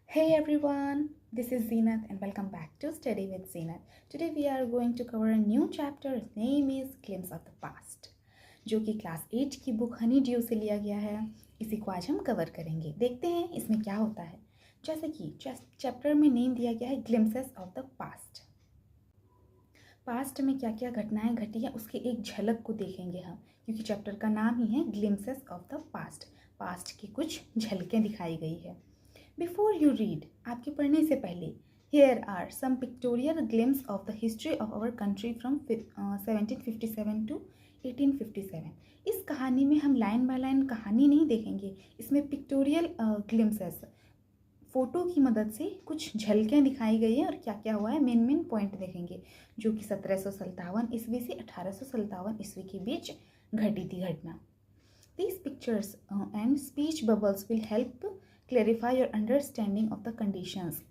Hey everyone, this is Zenith and welcome back to Study with Zenith. Today we are going to cover a new chapter. Its name is Glimpse of the Past, जो कि class 8 की book Honey due से लिया गया है. इसी को आज हम कवर करेंगे. देखते हैं इसमें क्या होता है. जैसे कि चैप्टर में नेम दिया गया है glimpses of the past. Past में क्या क्या घटनाएं घटी हैं उसकी एक झलक को देखेंगे हम, क्योंकि चैप्टर का नाम ही है glimpses of the past. Past की कुछ झलकें दिखाई गई है. बिफोर यू रीड, आपके पढ़ने से पहले, here are some pictorial glimpse of the history of our country from 1757 to 1857. इस कहानी में हम लाइन बाय लाइन कहानी नहीं देखेंगे, इसमें पिक्टोरियल ग्लिम्सेस फ़ोटो की मदद से कुछ झलकें दिखाई गई हैं और क्या क्या हुआ है मेन पॉइंट देखेंगे, जो कि 1757 ईस्वी से 1857 ईस्वी के बीच घटी थी घटना. These pictures and speech bubbles will help clarify your understanding of the conditions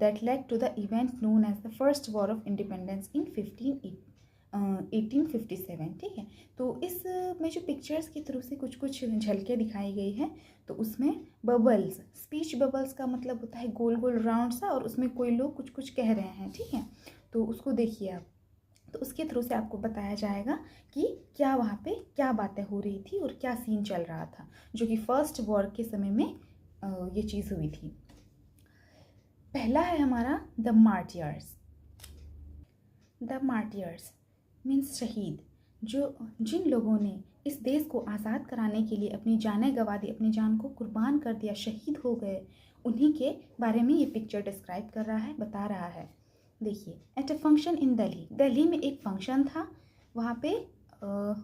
that led to the event known as the First War of Independence in 1857. ठीक है, तो इस में जो पिक्चर्स के थ्रू से कुछ कुछ झलकें दिखाई गई है, तो उसमें बबल्स, स्पीच बबल्स का मतलब होता है गोल गोल राउंड सा, और उसमें कोई लोग कुछ कुछ कह रहे हैं. ठीक है, तो उसको देखिए आप. तो उसके थ्रू से आपको बताया जाएगा कि क्या वहाँ पे क्या बातें हो रही थी और क्या सीन चल रहा था, जो कि फर्स्ट वॉर के समय में ये चीज़ हुई थी. पहला है हमारा the martyrs. The martyrs means शहीद, जो जिन लोगों ने इस देश को आज़ाद कराने के लिए अपनी जानें गंवा दी, अपनी जान को कुर्बान कर दिया, शहीद हो गए, उन्हीं के बारे में ये पिक्चर डिस्क्राइब कर रहा है, बता रहा है. देखिए, at a function in Delhi, Delhi में एक फंक्शन था. वहाँ पे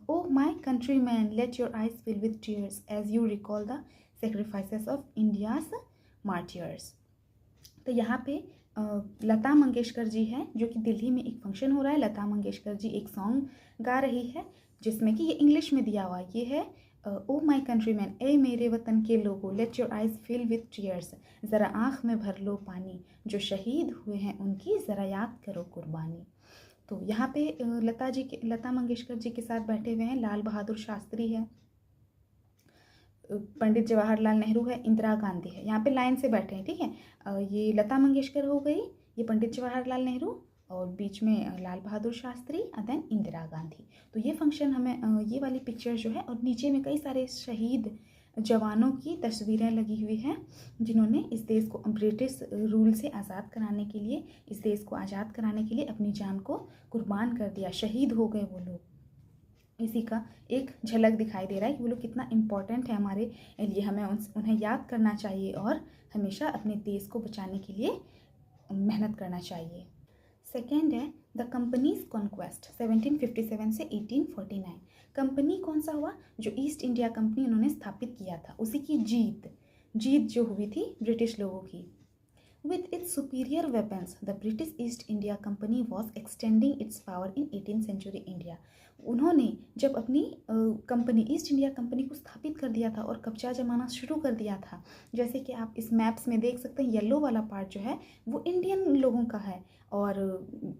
O my countrymen let your eyes fill with tears as you recall the sacrifices of India's martyrs. तो यहाँ पे लता मंगेशकर जी हैं, जो कि दिल्ली में एक फंक्शन हो रहा है. लता मंगेशकर जी एक सॉन्ग गा रही है, जिसमें कि ये इंग्लिश में दिया हुआ है. ये है ओ माई कंट्री मैन, ए मेरे वतन के लोगों, let your eyes fill with tears, ज़रा आँख में भर लो पानी, जो शहीद हुए हैं उनकी ज़रा याद करो कुर्बानी. तो यहाँ पे लता मंगेशकर जी के साथ बैठे हुए हैं लाल बहादुर शास्त्री है, पंडित जवाहरलाल नेहरू है, इंदिरा गांधी है. यहाँ पे लाइन से बैठे हैं. ठीक है, ये लता मंगेशकर हो गई, ये पंडित जवाहरलाल नेहरू, और बीच में लाल बहादुर शास्त्री, और देन इंदिरा गांधी. तो ये फंक्शन हमें ये वाली पिक्चर जो है, और नीचे में कई सारे शहीद जवानों की तस्वीरें लगी हुई हैं, जिन्होंने इस देश को ब्रिटिश रूल से आज़ाद कराने के लिए, इस देश को आज़ाद कराने के लिए अपनी जान को कुर्बान कर दिया, शहीद हो गए वो लोग. इसी का एक झलक दिखाई दे रहा है कि वो लोग कितना इम्पोर्टेंट है हमारे लिए. हमें उन्हें याद करना चाहिए और हमेशा अपने देश को बचाने के लिए मेहनत करना चाहिए. सेकेंड है द कंपनीज कॉन्क्वेस्ट 1757 से 1849. कंपनी कौन सा हुआ? जो ईस्ट इंडिया कंपनी उन्होंने स्थापित किया था, उसी की जीत जो हुई थी ब्रिटिश लोगों की. With its superior weapons, the British East India Company was extending its power in 18th century India. उन्होंने जब अपनी कंपनी ईस्ट इंडिया कंपनी को स्थापित कर दिया था और कब्जा जमाना शुरू कर दिया था, जैसे कि आप इस मैप्स में देख सकते हैं, येलो वाला पार्ट जो है वो इंडियन लोगों का है, और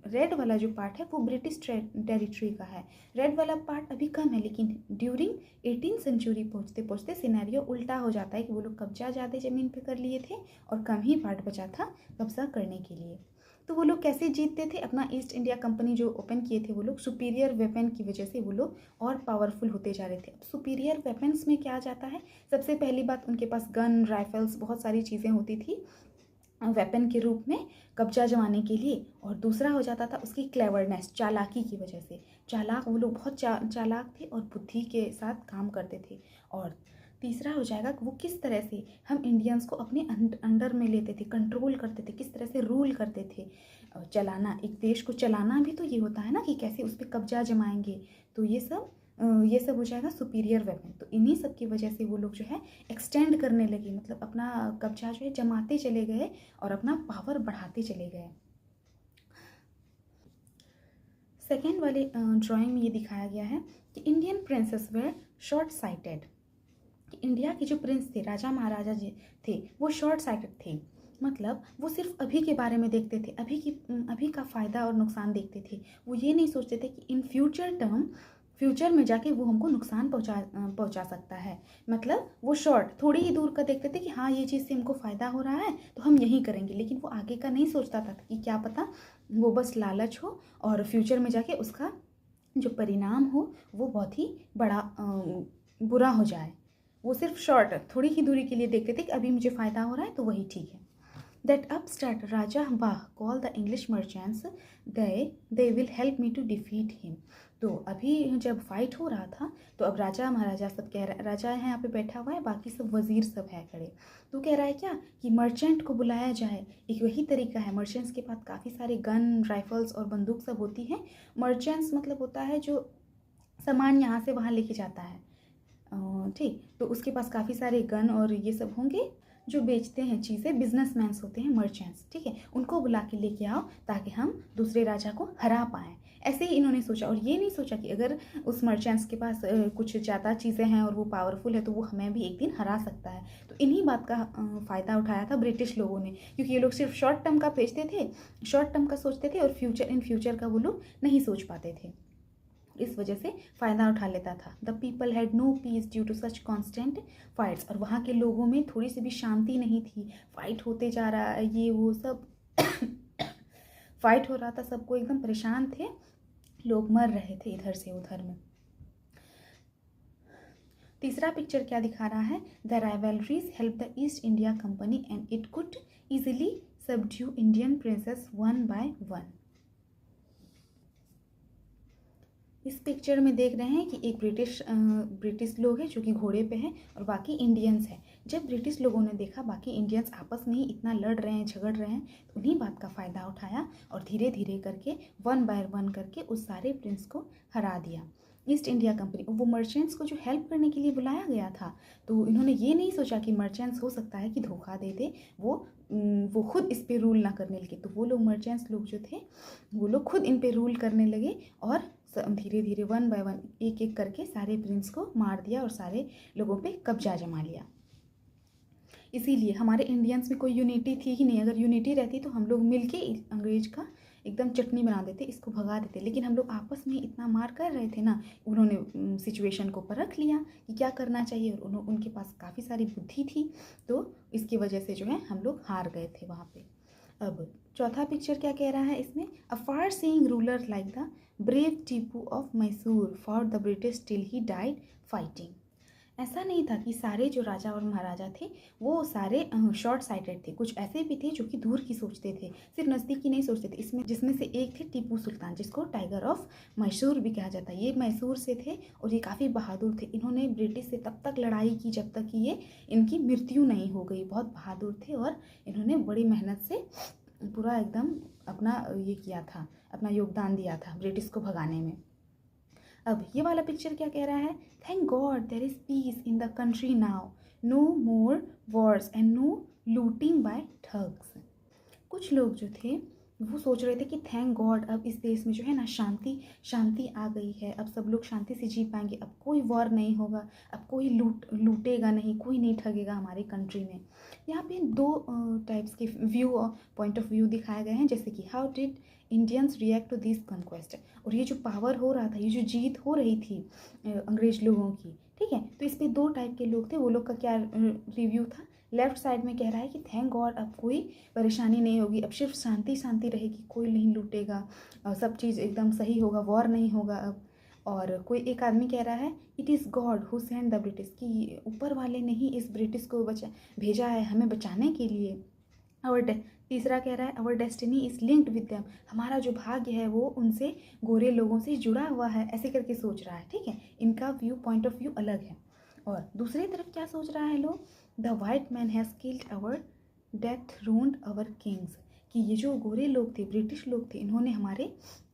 रेड वाला जो पार्ट है वो ब्रिटिश टेरिटरी का है. रेड वाला पार्ट अभी कम है, लेकिन ड्यूरिंग 18th सेंचुरी पहुँचते पहुँचते सिनेरियो उल्टा हो जाता है कि वो लोग कब्जा ज़्यादा ज़मीन पे कर लिए थे और कम ही पार्ट बचा था कब्जा करने के लिए. तो वो लोग कैसे जीतते थे? अपना ईस्ट इंडिया कंपनी जो ओपन किए थे वो लोग, सुपीरियर वेपन की वजह से वो लोग और पावरफुल होते जा रहे थे. अब सुपीरियर वेपन्स में क्या आ जाता है? सबसे पहली बात, उनके पास गन, राइफल्स, बहुत सारी चीज़ें होती थी वेपन के रूप में कब्जा जमाने के लिए. और दूसरा हो जाता था उसकी क्लेवरनेस, चालाकी की वजह से. चालाक, वो लोग बहुत चालाक थे और बुद्धि के साथ काम करते थे. और तीसरा हो जाएगा कि वो किस तरह से हम इंडियंस को अपने अंडर में लेते थे, कंट्रोल करते थे, किस तरह से रूल करते थे. चलाना, एक देश को चलाना भी तो ये होता है ना, कि कैसे उस पर कब्जा जमाएंगे. तो ये सब हो जाएगा सुपीरियर वेपन. तो इन्हीं सब की वजह से वो लोग जो है एक्सटेंड करने लगे, मतलब अपना कब्जा जो है जमाते चले गए और अपना पावर बढ़ाते चले गए. सेकेंड वाले ड्राइंग में ये दिखाया गया है कि Indian princes were short sighted. India के जो प्रिंस थे, राजा महाराजा जी थे, वो शॉर्ट साइटेड थे. मतलब वो सिर्फ अभी के बारे में देखते थे, अभी का फ़ायदा और नुकसान देखते थे. वो ये नहीं सोचते थे कि इन फ्यूचर में जाके वो हमको नुकसान पहुंचा सकता है। मतलब वो शॉर्ट थोड़ी ही दूर का देखते थे कि हाँ ये चीज़ से हमको फ़ायदा हो रहा है तो हम यही करेंगे, लेकिन वो आगे का नहीं सोचता था कि क्या पता वो बस लालच हो और फ्यूचर में जाके उसका जो परिणाम हो वो बहुत ही बड़ा बुरा हो जाए। वो सिर्फ शॉर्ट थोड़ी ही दूरी के लिए देखते थे कि अभी मुझे फ़ायदा हो रहा है तो वही ठीक है। That upstart Raja Bah called the English merchants, they will help me to defeat him. तो अभी जब फाइट हो रहा था तो अब राजा महाराजा सब कह रहा है, राजा है यहाँ पे बैठा हुआ है, बाकी सब वजीर सब है खड़े, तो कह रहा है क्या कि मर्चेंट को बुलाया जाए। एक वही तरीका है, मर्चेंट्स के पास काफ़ी सारे गन राइफल्स और बंदूक सब होती हैं। मर्चेंट्स मतलब होता है जो सामान यहाँ से वहाँ लेके जाता है, ठीक, तो उसके पास काफ़ी सारे गन और ये सब होंगे जो बेचते हैं चीज़ें, बिजनेसमैन्स होते हैं मर्चेंट्स, ठीक है, उनको बुला के लेके आओ ताकि हम दूसरे राजा को हरा पाएँ। ऐसे ही इन्होंने सोचा, और ये नहीं सोचा कि अगर उस मर्चेंट्स के पास कुछ ज़्यादा चीज़ें हैं और वो पावरफुल है तो वो हमें भी एक दिन हरा सकता है। तो इन्हीं बात का फ़ायदा उठाया था ब्रिटिश लोगों ने, क्योंकि ये लोग सिर्फ शॉर्ट टर्म का बेचते थे, शॉर्ट टर्म का सोचते थे और फ्यूचर का वो लोग नहीं सोच पाते थे, इस वजह से फ़ायदा उठा लेता था। The people had no peace due to such constant fights, और वहाँ के लोगों में थोड़ी सी भी शांति नहीं थी, फाइट होते जा रहा है, ये वो सब फाइट हो रहा था, सबको एकदम परेशान थे, लोग मर रहे थे इधर से उधर में। तीसरा पिक्चर क्या दिखा रहा है, the rivalries help the East India company and it could easily subdue Indian princess one by one. इस पिक्चर में देख रहे हैं कि एक ब्रिटिश लोग हैं जो कि घोड़े पे हैं और बाकी इंडियंस हैं। जब ब्रिटिश लोगों ने देखा बाकी इंडियंस आपस में ही इतना लड़ रहे हैं, झगड़ रहे हैं, तो उन्हीं बात का फ़ायदा उठाया और धीरे धीरे करके वन बाय वन करके उस सारे प्रिंस को हरा दिया। ईस्ट इंडिया कंपनी, वो मर्चेंट्स को जो हेल्प करने के लिए बुलाया गया था, तो इन्होंने ये नहीं सोचा कि मर्चेंट्स हो सकता है कि धोखा दे दे, वो खुद इस पे रूल ना करने लगे। तो वो लोग मर्चेंट्स लोग जो थे वो लोग खुद इन पे रूल करने लगे और धीरे धीरे वन बाय वन एक एक करके सारे प्रिंस को मार दिया और सारे लोगों पे कब्जा जमा लिया। इसीलिए हमारे इंडियंस में कोई यूनिटी थी ही नहीं। अगर यूनिटी रहती तो हम लोग मिलके अंग्रेज का एकदम चटनी बना देते, इसको भगा देते, लेकिन हम लोग आपस में इतना मार कर रहे थे ना, उन्होंने सिचुएशन को परख लिया कि क्या करना चाहिए और उनके पास काफ़ी सारी बुद्धि थी, तो इसकी वजह से जो है हम लोग हार गए थे वहाँ पे। अब चौथा पिक्चर क्या कह रहा है इसमें, a far seeing ruler like the brave Tipu of Mysore for the British till he died fighting. ऐसा नहीं था कि सारे जो राजा और महाराजा थे वो सारे शॉर्ट साइटेड थे, कुछ ऐसे भी थे जो कि दूर की सोचते थे, सिर्फ नज़दीक की नहीं सोचते थे। इसमें जिसमें से एक थे टीपू सुल्तान, जिसको टाइगर ऑफ मैसूर भी कहा जाता है। ये मैसूर से थे और ये काफ़ी बहादुर थे। इन्होंने ब्रिटिश से तब तक लड़ाई की जब तक कि ये इनकी मृत्यु नहीं हो गई। बहुत बहादुर थे और इन्होंने बड़ी मेहनत से पूरा एकदम अपना ये किया था, अपना योगदान दिया था ब्रिटिश को भगाने में। अब ये वाला पिक्चर क्या कह रहा है, thank God there is peace in the country now, no more wars and no looting by thugs. कुछ लोग जो थे वो सोच रहे थे कि थैंक गॉड अब इस देश में जो है ना शांति आ गई है, अब सब लोग शांति से जी पाएंगे, अब कोई वॉर नहीं होगा, अब कोई लूटेगा नहीं, कोई नहीं ठगेगा हमारी कंट्री में। यहाँ पे दो टाइप्स के पॉइंट ऑफ व्यू दिखाए गए हैं, जैसे कि how did Indians react to this conquest, और ये जो पावर हो रहा था, ये जो जीत हो रही थी अंग्रेज लोगों की, ठीक है, तो इस पर दो टाइप के लोग थे। वो लोग का क्या रिव्यू था, लेफ्ट साइड में कह रहा है कि थैंक गॉड अब कोई परेशानी नहीं होगी, अब सिर्फ शांति रहेगी, कोई नहीं लूटेगा, सब चीज़ एकदम सही होगा, वॉर नहीं होगा अब। और कोई एक आदमी कह रहा है it is God who send the British, कि ऊपर वाले ने ही इस ब्रिटिश को भेजा है हमें बचाने के लिए। तीसरा कह रहा है our destiny is linked with them, हमारा जो भाग्य है वो उनसे, गोरे लोगों से जुड़ा हुआ है, ऐसे करके सोच रहा है, ठीक है। इनका पॉइंट ऑफ व्यू अलग है। और दूसरी तरफ क्या सोच रहा है लोग, the white man has killed our death ruined our kings, कि ये जो गोरे लोग थे, ब्रिटिश लोग थे, इन्होंने हमारे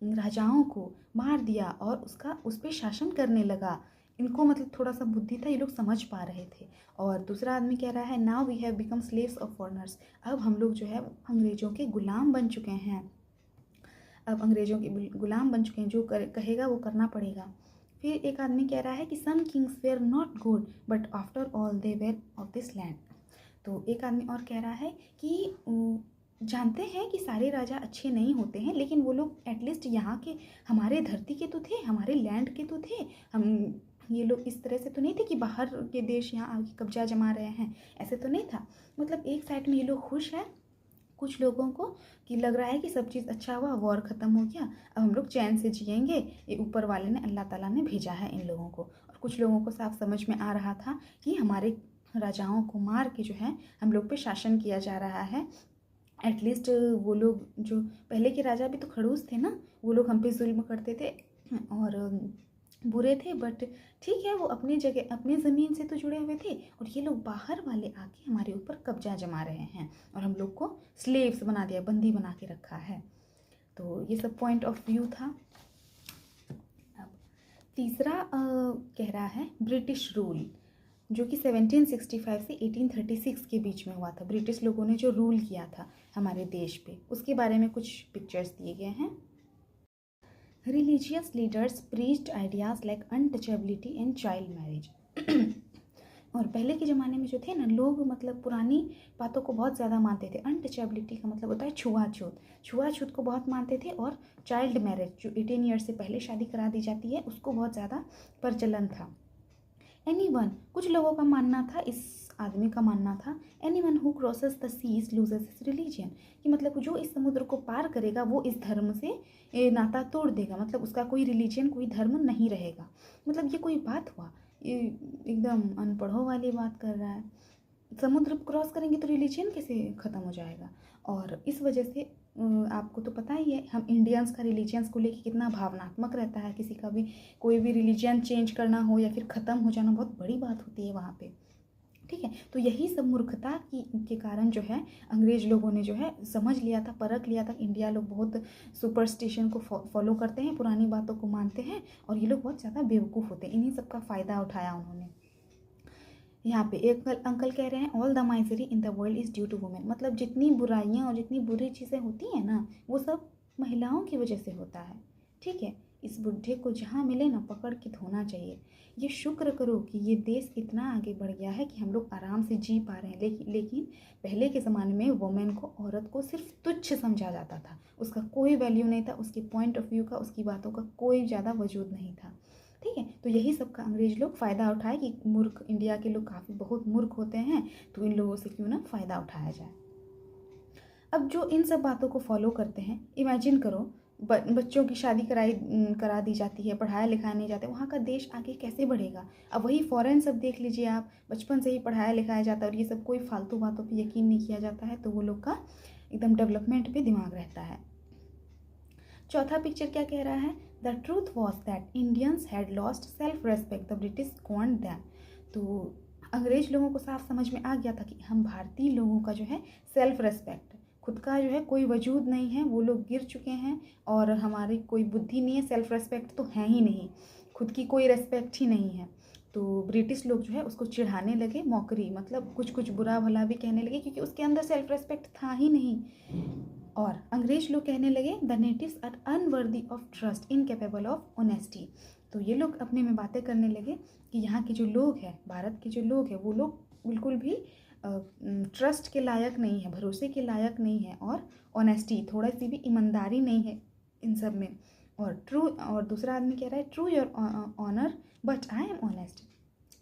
राजाओं को मार दिया और उस पर शासन करने लगा। इनको मतलब थोड़ा सा बुद्धि था, ये लोग समझ पा रहे थे। और दूसरा आदमी कह रहा है now we have become slaves of foreigners, अब हम लोग जो है अंग्रेज़ों के गुलाम बन चुके हैं, अब अंग्रेज़ों के गुलाम बन चुके हैं, जो कहेगा वो करना पड़ेगा। फिर एक आदमी कह रहा है कि some kings were not good but after all they were of this land. तो एक आदमी और कह रहा है कि जानते हैं कि सारे राजा अच्छे नहीं होते हैं, लेकिन वो लोग एटलीस्ट यहाँ के हमारे धरती के तो थे, हमारे लैंड के तो थे। हम ये लोग इस तरह से तो नहीं थे कि बाहर के देश यहाँ आके कब्जा जमा रहे हैं, ऐसे तो नहीं था। मतलब एक साइड में ये लोग खुश हैं, कुछ लोगों को कि लग रहा है कि सब चीज़ अच्छा हुआ, वॉर ख़त्म हो गया, अब हम लोग चैन से जिएंगे, ये ऊपर वाले ने, अल्लाह ताला ने भेजा है इन लोगों को। और कुछ लोगों को साफ समझ में आ रहा था कि हमारे राजाओं को मार के जो है हम लोग पे शासन किया जा रहा है। एटलीस्ट वो लोग जो पहले के राजा भी तो खड़ूस थे ना, वो लोग हम पे जुल्म करते थे और बुरे थे, बट ठीक है, वो अपनी जगह अपनी ज़मीन से तो जुड़े हुए थे, और ये लोग बाहर वाले आके हमारे ऊपर कब्जा जमा रहे हैं और हम लोग को स्लेव्स बना दिया, बंदी बना के रखा है। तो ये सब पॉइंट ऑफ व्यू था। अब तीसरा कह रहा है ब्रिटिश रूल, जो कि 1765 से 1836 के बीच में हुआ था। ब्रिटिश लोगों ने जो रूल किया था हमारे देश पे, उसके बारे में कुछ पिक्चर्स दिए गए हैं। Religious leaders preached ideas like untouchability and child marriage. और पहले के ज़माने में जो थे ना लोग, मतलब पुरानी बातों को बहुत ज़्यादा मानते थे। अनटचेबिलिटी का मतलब होता है छुआछूत, छुआछूत को बहुत मानते थे। और चाइल्ड मैरिज, जो 18 ईयर से पहले शादी करा दी जाती है, उसको बहुत ज़्यादा प्रचलन था। एनीवन, कुछ लोगों का मानना था, इस आदमी का मानना था, anyone who crosses the seas loses his religion, कि मतलब जो इस समुद्र को पार करेगा वो इस धर्म से नाता तोड़ देगा, मतलब उसका कोई रिलीजन, कोई धर्म नहीं रहेगा। मतलब ये कोई बात हुआ? ये एकदम अनपढ़ों वाली बात कर रहा है। समुद्र क्रॉस करेंगे तो रिलीजन कैसे ख़त्म हो जाएगा? और इस वजह से आपको तो पता ही है, हम इंडियंस का रिलीजन्स को लेके कितना भावनात्मक रहता है। किसी का भी कोई भी रिलीजन चेंज करना हो या फिर ख़त्म हो जाना बहुत बड़ी बात होती है वहाँ पे, ठीक है। तो यही सब मूर्खता के कारण जो है अंग्रेज लोगों ने जो है समझ लिया था, परख लिया था कि इंडिया लोग बहुत सुपरस्टिशन को फॉलो करते हैं, पुरानी बातों को मानते हैं, और ये लोग बहुत ज़्यादा बेवकूफ़ होते हैं। इन्हीं सब का फ़ायदा उठाया उन्होंने। यहाँ पे एक अंकल कह रहे हैं all the misery in the world is due to women, मतलब जितनी बुराइयाँ और जितनी बुरी चीज़ें होती हैं ना, वो सब महिलाओं की वजह से होता है, ठीक है। इस बुढ़े को जहाँ मिले ना पकड़ के धोना चाहिए। ये शुक्र करो कि ये देश इतना आगे बढ़ गया है कि हम लोग आराम से जी पा रहे हैं, लेकिन पहले के ज़माने में वुमेन को, औरत को सिर्फ तुच्छ समझा जाता था, उसका कोई वैल्यू नहीं था, उसके पॉइंट ऑफ व्यू का, उसकी बातों का कोई ज़्यादा वजूद नहीं था, ठीक है। तो यही सब का अंग्रेज लोग फ़ायदा उठाए कि मूर्ख इंडिया के लोग काफ़ी बहुत मूर्ख होते हैं, तो इन लोगों से क्यों ना फ़ायदा उठाया जाए। अब जो इन सब बातों को फॉलो करते हैं, इमेजिन करो बच्चों की शादी करा दी जाती है, पढ़ाया लिखाया नहीं जाता, वहाँ का देश आगे कैसे बढ़ेगा? अब वही फॉरेन सब देख लीजिए आप, बचपन से ही पढ़ाया लिखाया जाता है और ये सब कोई फालतू बातों पे यकीन नहीं किया जाता है, तो वो लोग का एकदम डेवलपमेंट पे दिमाग रहता है। चौथा पिक्चर क्या कह रहा है? The truth was that Indians had lost self respect, the British conned them. तो अंग्रेज लोगों को साफ समझ में आ गया था कि हम भारतीय लोगों का जो है सेल्फ रेस्पेक्ट, खुद का जो है कोई वजूद नहीं है, वो लोग गिर चुके हैं, और हमारी कोई बुद्धि नहीं है, सेल्फ रेस्पेक्ट तो है ही नहीं, खुद की कोई रेस्पेक्ट ही नहीं है। तो ब्रिटिश लोग जो है उसको चिढ़ाने लगे, मौकरी मतलब कुछ कुछ बुरा भला भी कहने लगे, क्योंकि उसके अंदर सेल्फ रेस्पेक्ट था ही नहीं। और अंग्रेज लोग कहने लगे the natives are unworthy of trust, incapable of honesty. तो ये लोग अपने में बातें करने लगे कि यहाँ के जो लोग हैं, भारत के जो लोग हैं, वो लोग बिल्कुल भी ट्रस्ट के लायक नहीं है, भरोसे के लायक नहीं है, और ऑनेस्टी, थोड़ा सी भी ईमानदारी नहीं है इन सब में। और दूसरा आदमी कह रहा है true your honour but I am honest.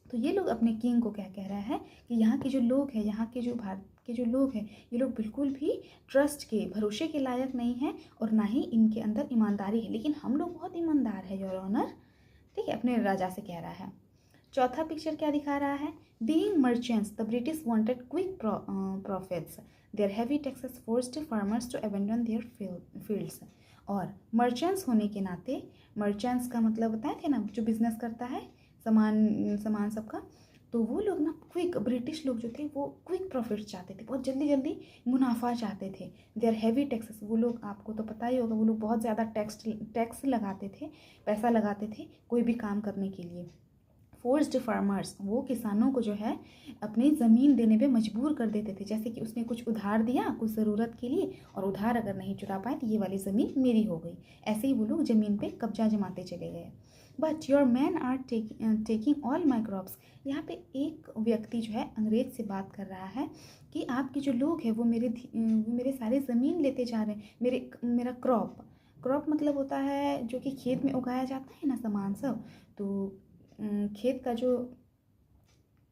तो ये लोग अपने किंग को क्या कह रहा है कि यहाँ के जो लोग हैं, यहाँ के जो भारत के जो लोग हैं, ये लोग बिल्कुल भी ट्रस्ट के, भरोसे के लायक नहीं हैं, और ना ही इनके अंदर ईमानदारी है, लेकिन हम लोग बहुत ईमानदार है योर ऑनर, ठीक है, अपने राजा से कह रहा है। चौथा पिक्चर क्या दिखा रहा है? Being merchants the British wanted quick profits, their heavy taxes forced farmers to abandon their fields. और मर्चेंट्स होने के नाते, मर्चेंट्स का मतलब बताए थे ना, जो बिजनेस करता है सामान सबका, तो वो लोग ना क्विक, ब्रिटिश लोग जो थे वो क्विक प्रॉफिट चाहते थे, बहुत जल्दी जल्दी मुनाफा चाहते थे। देयर हैवी टैक्सेस, वो लोग, आपको तो पता ही होगा, वो लोग बहुत ज़्यादा टैक्स लगाते थे, पैसा लगाते थे कोई भी काम करने के लिए। फोर्स्ड फार्मर्स, वो किसानों को जो है अपनी ज़मीन देने पे मजबूर कर देते थे, जैसे कि उसने कुछ उधार दिया कुछ ज़रूरत के लिए, और उधार अगर नहीं चुरा पाए तो ये वाली ज़मीन मेरी हो गई, ऐसे ही वो लोग ज़मीन पे कब्जा जमाते चले गए। But your man are taking all my crops. यहाँ पे एक व्यक्ति जो है अंग्रेज से बात कर रहा है कि आपके जो लोग हैं वो मेरे सारे ज़मीन लेते जा रहे हैं, मेरा क्रॉप मतलब होता है जो कि खेत में उगाया जाता है ना सामान सब। तो खेत का जो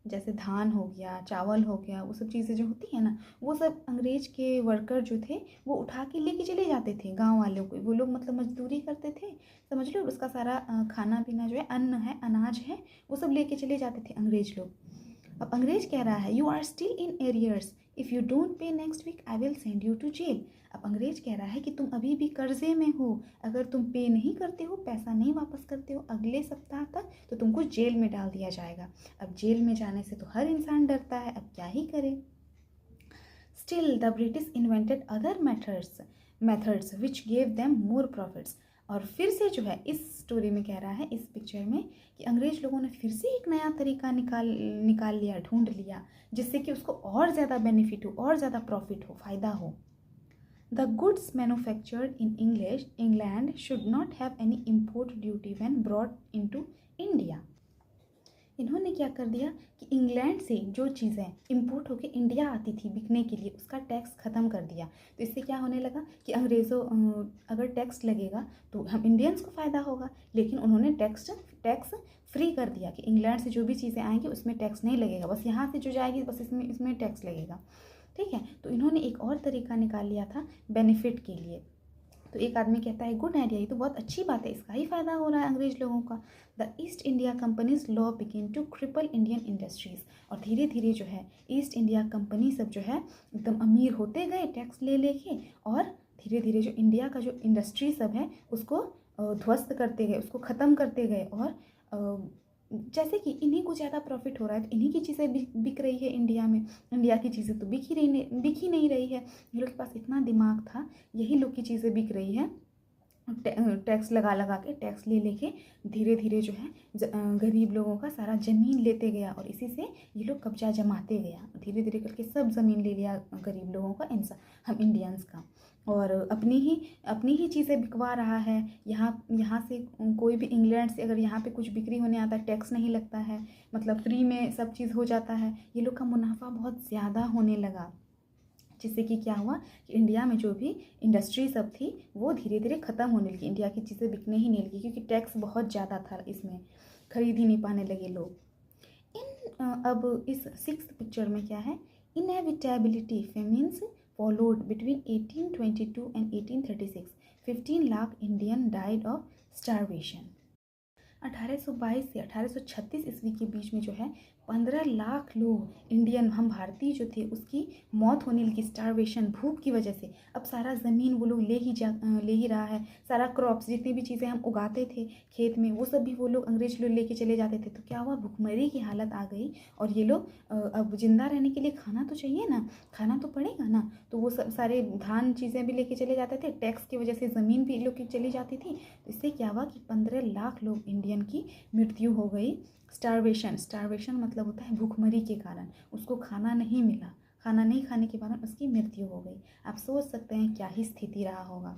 जैसे धान हो गया, चावल हो गया, वो सब चीज़ें जो होती है ना, वो सब अंग्रेज के वर्कर जो थे वो उठा के लेके चले जाते थे गांव वालों को। वो लोग मतलब मजदूरी करते थे, समझ लो, उसका सारा खाना पीना जो है, अन्न है, अनाज है, वो सब लेके चले जाते थे अंग्रेज लोग। अब अंग्रेज कह रहा है you are still in arrears, if you don't pay next week I will send you to jail. अब अंग्रेज कह रहा है कि तुम अभी भी कर्जे में हो, अगर तुम पे नहीं करते हो, पैसा नहीं वापस करते हो अगले सप्ताह तक, तो तुमको जेल में डाल दिया जाएगा। अब जेल में जाने से तो हर इंसान डरता है, अब क्या ही करे। Still the British invented other methods which gave them more profits. और फिर से जो है इस स्टोरी में कह रहा है, इस पिक्चर में, कि अंग्रेज लोगों ने फिर से एक नया तरीका निकाल लिया, ढूंढ लिया, जिससे कि उसको और ज़्यादा बेनिफिट हो, और ज़्यादा प्रॉफिट हो, फ़ायदा हो। The goods manufactured in England should not have any import duty when brought into India. इन्होंने क्या कर दिया कि इंग्लैंड से जो चीज़ें इंपोर्ट होकर इंडिया आती थी बिकने के लिए, उसका टैक्स ख़त्म कर दिया। तो इससे क्या होने लगा कि अंग्रेज़ों अगर टैक्स लगेगा तो हम इंडियंस को फ़ायदा होगा, लेकिन उन्होंने टैक्स फ्री कर दिया कि इंग्लैंड से जो भी चीज़ें आएंगी उसमें टैक्स नहीं लगेगा, बस यहाँ से जो जाएगी बस इसमें टैक्स लगेगा। ठीक है, तो इन्होंने एक और तरीका निकाल लिया था बेनिफिट के लिए। तो एक आदमी कहता है गुड आइडिया, ये तो बहुत अच्छी बात है, इसका ही फ़ायदा हो रहा है अंग्रेज लोगों का। The East India company's law begin to cripple Indian industries. और धीरे धीरे जो है ईस्ट इंडिया कंपनी सब जो है एकदम अमीर होते गए टैक्स ले लेके, और धीरे धीरे जो इंडिया का जो इंडस्ट्री सब है उसको ध्वस्त करते गए, उसको ख़त्म करते गए। और जैसे कि इन्हीं को ज़्यादा प्रॉफिट हो रहा है तो इन्हीं की चीज़ें बिक रही है इंडिया में, इंडिया की चीज़ें तो बिक ही नहीं रही है। ये लोग के पास इतना दिमाग था, यही लोग की चीज़ें बिक रही है, टैक्स लगा के, टैक्स ले लेके धीरे धीरे जो है गरीब लोगों का सारा ज़मीन लेते गया, और इसी से ये लोग कब्जा जमाते गया, धीरे धीरे करके सब ज़मीन ले लिया गरीब लोगों का, हम इंडियंस का। और अपनी ही चीज़ें बिकवा रहा है। यहाँ से कोई भी इंग्लैंड से अगर यहाँ पे कुछ बिक्री होने आता है, टैक्स नहीं लगता है, मतलब फ्री में सब चीज़ हो जाता है। ये लोग का मुनाफा बहुत ज़्यादा होने लगा, जिससे कि क्या हुआ कि इंडिया में जो भी इंडस्ट्री सब थी वो धीरे धीरे ख़त्म होने लगी, इंडिया की चीज़ें बिकने ही नहीं लगी, क्योंकि टैक्स बहुत ज़्यादा था, इसमें खरीद ही नहीं पाने लगे लोग। अब इस 6th पिक्चर में क्या है, inevitability famines followed between 1822 and 1836. 15 lakh Indian died of starvation. 1822 से 1836 ईस्वी के बीच में जो है 15 लाख लोग इंडियन, हम भारतीय जो थे, उसकी मौत होने लगी स्टारवेशन, भूख की वजह से। अब सारा ज़मीन वो लोग ले ही रहा है, सारा क्रॉप्स, जितनी भी चीज़ें हम उगाते थे खेत में, वो सब भी वो लोग अंग्रेज लोग लेके चले जाते थे। तो क्या हुआ, भूखमरी की हालत आ गई। और ये लोग अब जिंदा रहने के लिए खाना तो चाहिए ना, खाना तो पड़ेगा ना, तो वो सब सारे धान चीज़ें भी लेके चले जाते थे, टैक्स की वजह से ज़मीन भी लोग की चली जाती थी। तो इससे क्या हुआ कि 15 लाख लोग इंडियन की मृत्यु हो गई। स्टारवेशन मतलब होता है भूखमरी के कारण, उसको खाना नहीं मिला, खाना नहीं खाने के कारण उसकी मृत्यु हो गई। आप सोच सकते हैं क्या ही स्थिति रहा होगा।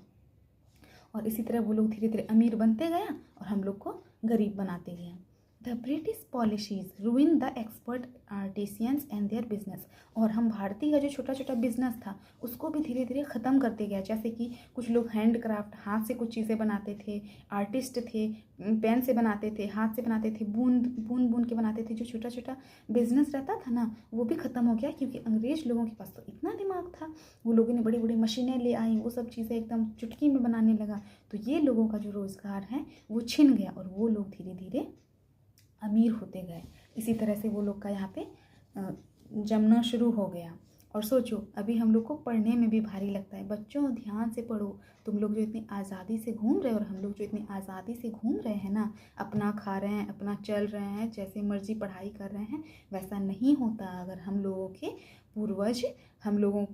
और इसी तरह वो लोग धीरे धीरे अमीर बनते गया और हम लोग को गरीब बनाते गया। The British policies रूइन the expert artisans and their business. और हम भारतीय का जो छोटा छोटा बिजनेस था उसको भी धीरे धीरे ख़त्म करते गया। जैसे कि कुछ लोग हैंडक्राफ्ट, हाथ से कुछ चीज़ें बनाते थे, आर्टिस्ट थे, पेन से बनाते थे, हाथ से बनाते थे, बूंद के बनाते थे। जो छोटा छोटा बिजनेस रहता था ना वो भी ख़त्म हो गया, क्योंकि अंग्रेज लोगों के पास तो इतना दिमाग था, वो लोगों ने बड़ी बड़ी मशीनें ले आई, वो सब चीज़ें एकदम चुटकी में बनाने लगा। तो ये लोगों का जो रोज़गार है वो छिन गया और वो लोग धीरे धीरे अमीर होते गए। इसी तरह से वो लोग का यहाँ पे जमना शुरू हो गया। और सोचो अभी हम लोग को पढ़ने में भी भारी लगता है। बच्चों ध्यान से पढ़ो, तुम लोग जो इतनी आज़ादी से घूम रहे हो और हम लोग जो इतनी आज़ादी से घूम रहे हैं ना, अपना खा रहे हैं, अपना चल रहे हैं, जैसे मर्जी पढ़ाई कर रहे हैं, वैसा नहीं होता अगर हम लोगों के पूर्वज, हम लोगों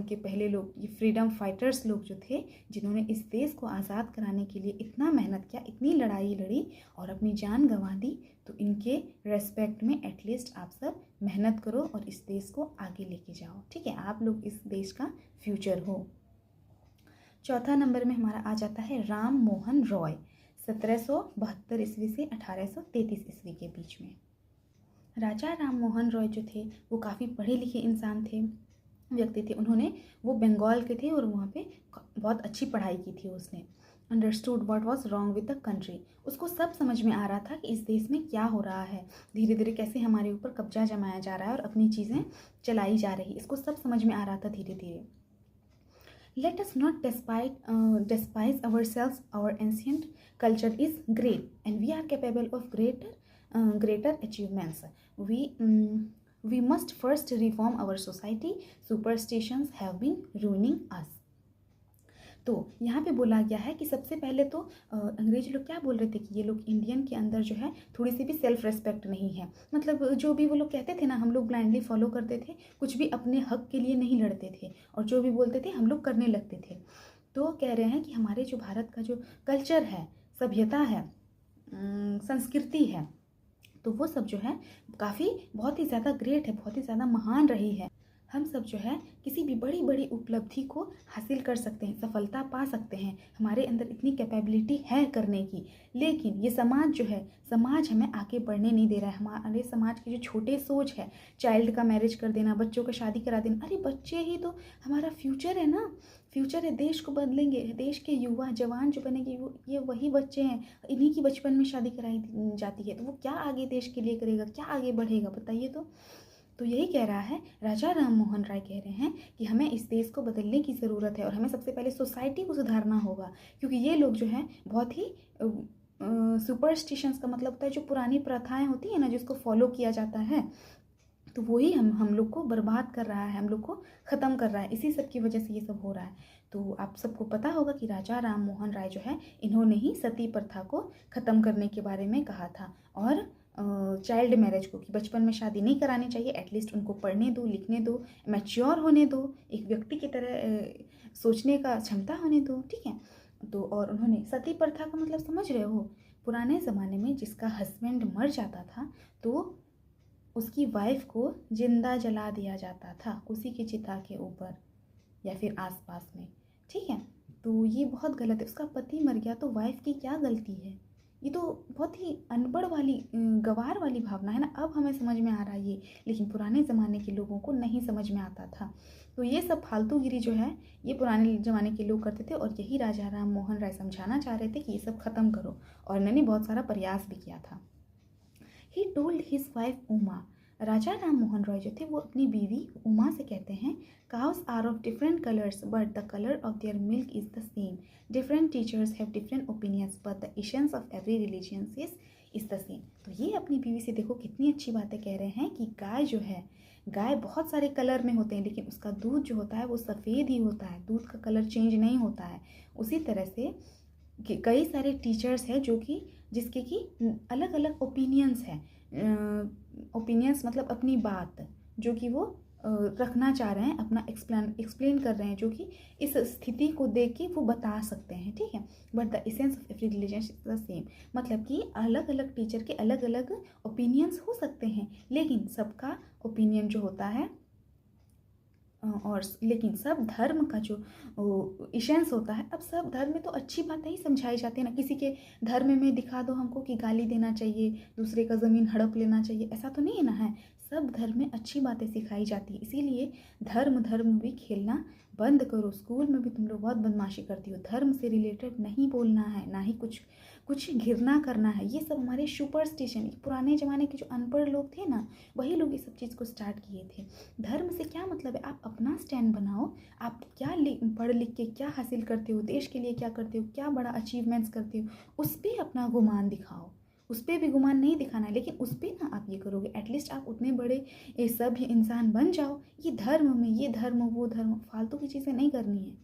के पहले लोग, ये फ्रीडम फाइटर्स लोग जो थे, जिन्होंने इस देश को आज़ाद कराने के लिए इतना मेहनत किया, इतनी लड़ाई लड़ी और अपनी जान गंवा दी, तो इनके रेस्पेक्ट में एटलीस्ट आप सब मेहनत करो और इस देश को आगे लेके जाओ। ठीक है, आप लोग इस देश का फ्यूचर हो। चौथा नंबर में हमारा आ जाता है राम मोहन रॉय। 1772 ईस्वी से 1833 ईस्वी के बीच में। राजा राम मोहन रॉय जो थे वो काफ़ी पढ़े लिखे इंसान थे, व्यक्ति थे। वो बंगाल के थे और वहाँ पे बहुत अच्छी पढ़ाई की थी उसने। Understood what was wrong with the country, उसको सब समझ में आ रहा था कि इस देश में क्या हो रहा है, धीरे धीरे कैसे हमारे ऊपर कब्जा जमाया जा रहा है और अपनी चीज़ें चलाई जा रही, इसको सब समझ में आ रहा था धीरे धीरे। Let us not despise ourselves. Our ancient culture is great, and we are capable of greater achievements. We must first reform our society. Superstitions have been ruining us. तो यहाँ पे बोला गया है कि सबसे पहले तो अंग्रेज लोग क्या बोल रहे थे कि ये लोग इंडियन के अंदर जो है थोड़ी सी भी सेल्फ रेस्पेक्ट नहीं है। मतलब जो भी वो लोग कहते थे ना, हम लोग ब्लाइंडली फॉलो करते थे, कुछ भी अपने हक के लिए नहीं लड़ते थे, और जो भी बोलते थे हम लोग करने लगते थे। तो कह रहे हैं कि हमारे जो भारत का जो कल्चर है, सभ्यता है, संस्कृति है, तो वो सब जो है काफ़ी बहुत ही ज़्यादा ग्रेट है, बहुत ही ज़्यादा महान रही है। हम सब जो है किसी भी बड़ी बड़ी उपलब्धि को हासिल कर सकते हैं, सफलता पा सकते हैं, हमारे अंदर इतनी कैपेबिलिटी है करने की। लेकिन ये समाज जो है, समाज हमें आगे बढ़ने नहीं दे रहा है। हमारे समाज की जो छोटे सोच है, चाइल्ड का मैरिज कर देना, बच्चों का शादी करा देना, अरे बच्चे ही तो हमारा फ्यूचर है ना, फ्यूचर है, देश को बदलेंगे, देश के युवा जवान जो बनेंगे वो ये वही बच्चे हैं। इन्हीं की बचपन में शादी कराई जाती है, तो वो क्या आगे देश के लिए करेगा, क्या आगे बढ़ेगा, बताइए। तो यही कह रहा है राजा राम मोहन राय, कह रहे हैं कि हमें इस देश को बदलने की ज़रूरत है और हमें सबसे पहले सोसाइटी को सुधारना होगा, क्योंकि ये लोग जो हैं बहुत ही सुपरस्टिशंस का मतलब होता है जो पुरानी प्रथाएं होती है ना, जिसको फॉलो किया जाता है, तो वही हम लोग को बर्बाद कर रहा है, हम लोग को ख़त्म कर रहा है। इसी सब की वजह से ये सब हो रहा है। तो आप सबको पता होगा कि राजा राम मोहन राय जो है, इन्होंने ही सती प्रथा को ख़त्म करने के बारे में कहा था, और चाइल्ड मैरिज को, कि बचपन में शादी नहीं करानी चाहिए, एटलीस्ट उनको पढ़ने दो, लिखने दो, मैच्योर होने दो, एक व्यक्ति की तरह सोचने का क्षमता होने दो, ठीक है। तो और उन्होंने सती प्रथा का मतलब समझ रहे हो, पुराने ज़माने में जिसका हस्बैंड मर जाता था तो उसकी वाइफ को जिंदा जला दिया जाता था उसी की चिता के ऊपर या फिर आसपास में, ठीक है। तो ये बहुत गलत है, उसका पति मर गया तो वाइफ की क्या गलती है, ये तो बहुत ही अनपढ़ वाली गवार वाली भावना है ना। अब हमें समझ में आ रहा है ये, लेकिन पुराने ज़माने के लोगों को नहीं समझ में आता था। तो ये सब फालतूगिरी जो है ये पुराने ज़माने के लोग करते थे, और यही राजा राम मोहन राय समझाना चाह रहे थे कि ये सब ख़त्म करो, और इन्होंने बहुत सारा प्रयास भी किया था। He told his wife Uma, Raja Ram Mohan Roy जो थे वो अपनी बीवी उमा से कहते हैं, cows are of different colors but the color of their milk is the same. Different teachers have different opinions but the essence of every religion is the same. तो ये अपनी बीवी से देखो कितनी अच्छी बातें कह रहे हैं कि गाय जो है, गाय बहुत सारे कलर में होते हैं लेकिन उसका दूध जो होता है वो सफ़ेद ही होता है, दूध का कलर चेंज नहीं होता है। उसी तरह से कई सारे टीचर्स हैं जो कि जिसके कि अलग अलग ओपिनियंस हैं, ओपिनियंस मतलब अपनी बात जो कि वो रखना चाह रहे हैं, अपना एक्सप्लेन कर रहे हैं, जो कि इस स्थिति को देख के वो बता सकते हैं, ठीक है। But the essence of every religion is the same, मतलब कि अलग अलग टीचर के अलग अलग ओपिनियंस हो सकते हैं, लेकिन सबका ओपिनियन जो होता है और लेकिन सब धर्म का जो इसेंस होता है, अब सब धर्म में तो अच्छी बातें ही समझाई जाती है ना। किसी के धर्म में दिखा दो हमको कि गाली देना चाहिए, दूसरे का ज़मीन हड़प लेना चाहिए, ऐसा तो नहीं है ना है। सब धर्म में अच्छी बातें सिखाई जाती है, इसीलिए धर्म भी खेलना बंद करो। स्कूल में भी तुम लोग बहुत बदमाशी करती हो, धर्म से रिलेटेड नहीं बोलना है, ना ही कुछ घिरना करना है। ये सब हमारे सुपरस्टिशन, पुराने ज़माने के जो अनपढ़ लोग थे ना, वही लोग ये सब चीज़ को स्टार्ट किए थे। धर्म से क्या मतलब है, आप अपना स्टैंड बनाओ, आप क्या पढ़ लिख के क्या हासिल करते हो, देश के लिए क्या करते हो, क्या बड़ा अचीवमेंट्स करते हो, उस पर अपना गुमान दिखाओ। उस पर भी गुमान नहीं दिखाना है, लेकिन उस पर ना आप ये करोगे, एटलीस्ट आप उतने बड़े सभ्य इंसान बन जाओ। ये धर्म में ये धर्म वो धर्म, फालतू की चीज़ें नहीं करनी है।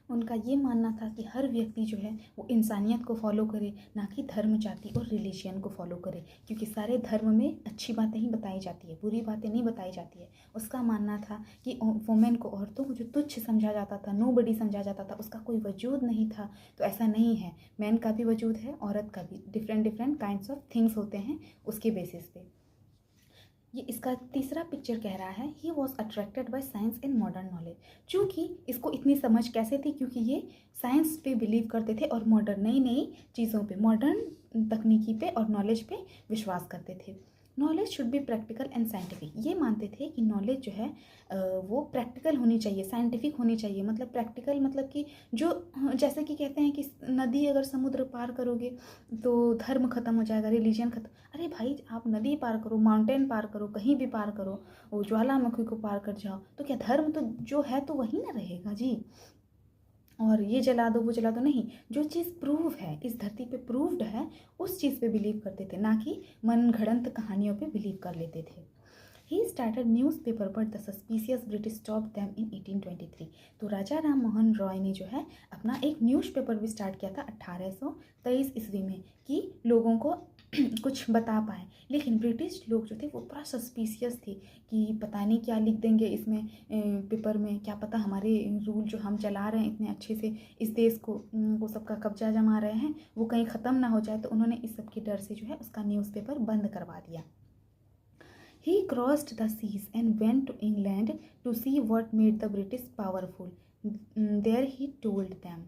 उनका ये मानना था कि हर व्यक्ति जो है वो इंसानियत को फॉलो करे, ना कि धर्म जाति और रिलीजियन को फॉलो करे, क्योंकि सारे धर्म में अच्छी बातें ही बताई जाती है, बुरी बातें नहीं बताई जाती है। उसका मानना था कि वुमेन को, औरतों को जो तुच्छ समझा जाता था, नोबडी समझा जाता था, उसका कोई वजूद नहीं था। तो ऐसा नहीं है, मैन का भी वजूद है, औरत का भी, डिफरेंट काइंड्स ऑफ थिंग्स होते हैं उसके बेसिस पे। ये इसका तीसरा पिक्चर कह रहा है he was attracted by science and modern knowledge. चूँकि इसको इतनी समझ कैसे थी, क्योंकि ये साइंस पे बिलीव करते थे और मॉडर्न नई नई चीज़ों पे, मॉडर्न तकनीकी पे और नॉलेज पे विश्वास करते थे। Knowledge should be practical and scientific, ये मानते थे कि नॉलेज जो है वो प्रैक्टिकल होनी चाहिए, साइंटिफिक होनी चाहिए। मतलब प्रैक्टिकल मतलब कि जो जैसे कि कहते हैं कि नदी अगर समुद्र पार करोगे तो धर्म खत्म हो जाएगा, रिलीजन खत्म। अरे भाई, आप नदी पार करो, माउंटेन पार करो, कहीं भी पार करो, वो ज्वालामुखी को पार कर जाओ, तो क्या धर्म तो जो है तो वही ना रहेगा जी। और ये जला दो वो जला दो नहीं, जो चीज़ प्रूव है, इस धरती पे प्रूव्ड है, उस चीज़ पे बिलीव करते थे, ना कि मन घड़ंत कहानियों पे बिलीव कर लेते थे। He started newspaper but the suspicious British stop them in 1823। तो राजा राम मोहन रॉय ने जो है अपना एक न्यूज़पेपर भी स्टार्ट किया था 1823 ईस्वी में, कि लोगों को कुछ बता पाए। लेकिन ब्रिटिश लोग जो थे वो पूरा सस्पिशियस थे कि पता नहीं क्या लिख देंगे इसमें पेपर में, क्या पता हमारे रूल जो हम चला रहे हैं इतने अच्छे से इस देश को, वो सबका कब्जा जमा रहे हैं, वो कहीं ख़त्म ना हो जाए। तो उन्होंने इस सब के डर से जो है उसका न्यूज़पेपर बंद करवा दिया। He crossed the seas and went to England to see what made the British powerful. There he told them.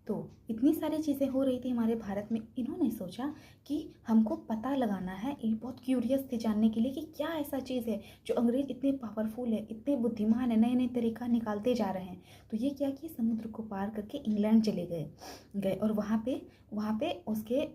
तो इतनी सारी चीज़ें हो रही थी हमारे भारत में, इन्होंने सोचा कि हमको पता लगाना है, ये बहुत क्यूरियस थे जानने के लिए कि क्या ऐसा चीज़ है जो अंग्रेज इतने पावरफुल है, इतने बुद्धिमान है, नए नए तरीका निकालते जा रहे हैं। तो ये क्या कि समुद्र को पार करके इंग्लैंड चले गए और वहाँ पे उसके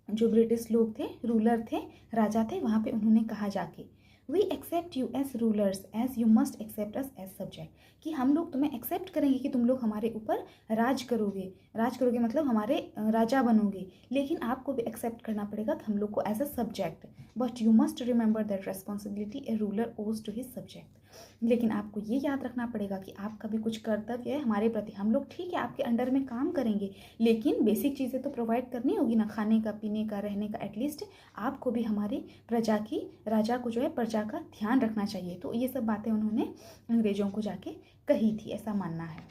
जो ब्रिटिश लोग थे, रूलर थे, राजा थे, वहाँ पे उन्होंने कहा जाके, we accept you as rulers as you must accept us as subject, कि हम लोग तुम्हें एक्सेप्ट करेंगे कि तुम लोग हमारे ऊपर राज करोगे मतलब हमारे राजा बनोगे, लेकिन आपको भी एक्सेप्ट करना पड़ेगा कि हम लोग को as a subject, but you must remember that responsibility a ruler owes to his subject. लेकिन आपको ये याद रखना पड़ेगा कि आपका भी कुछ कर्तव्य है हमारे प्रति। हम लोग ठीक है आपके अंडर में काम करेंगे, लेकिन बेसिक चीज़ें तो प्रोवाइड करनी होगी ना, खाने का, पीने का, रहने का, एटलीस्ट आपको भी हमारी प्रजा की, राजा को जो है प्रजा का ध्यान रखना चाहिए। तो ये सब बातें उन्होंने अंग्रेजों को जाके कही थी, ऐसा मानना है।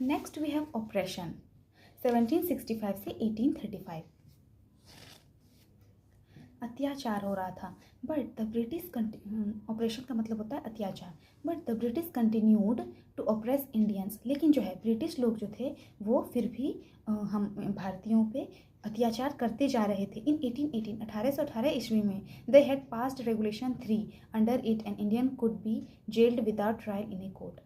नेक्स्ट वी हैव ऑपरेशन 1765 से 1835। अत्याचार हो रहा था, बट द ब्रिटिश ऑपरेशन का मतलब होता है अत्याचार, but the British continued to oppress Indians. लेकिन जो है ब्रिटिश लोग जो थे वो फिर भी हम भारतीयों पे अत्याचार करते जा रहे थे। इन 1818 ईस्वी में they had passed regulation 3, under it an Indian could be gelled without trial in a court.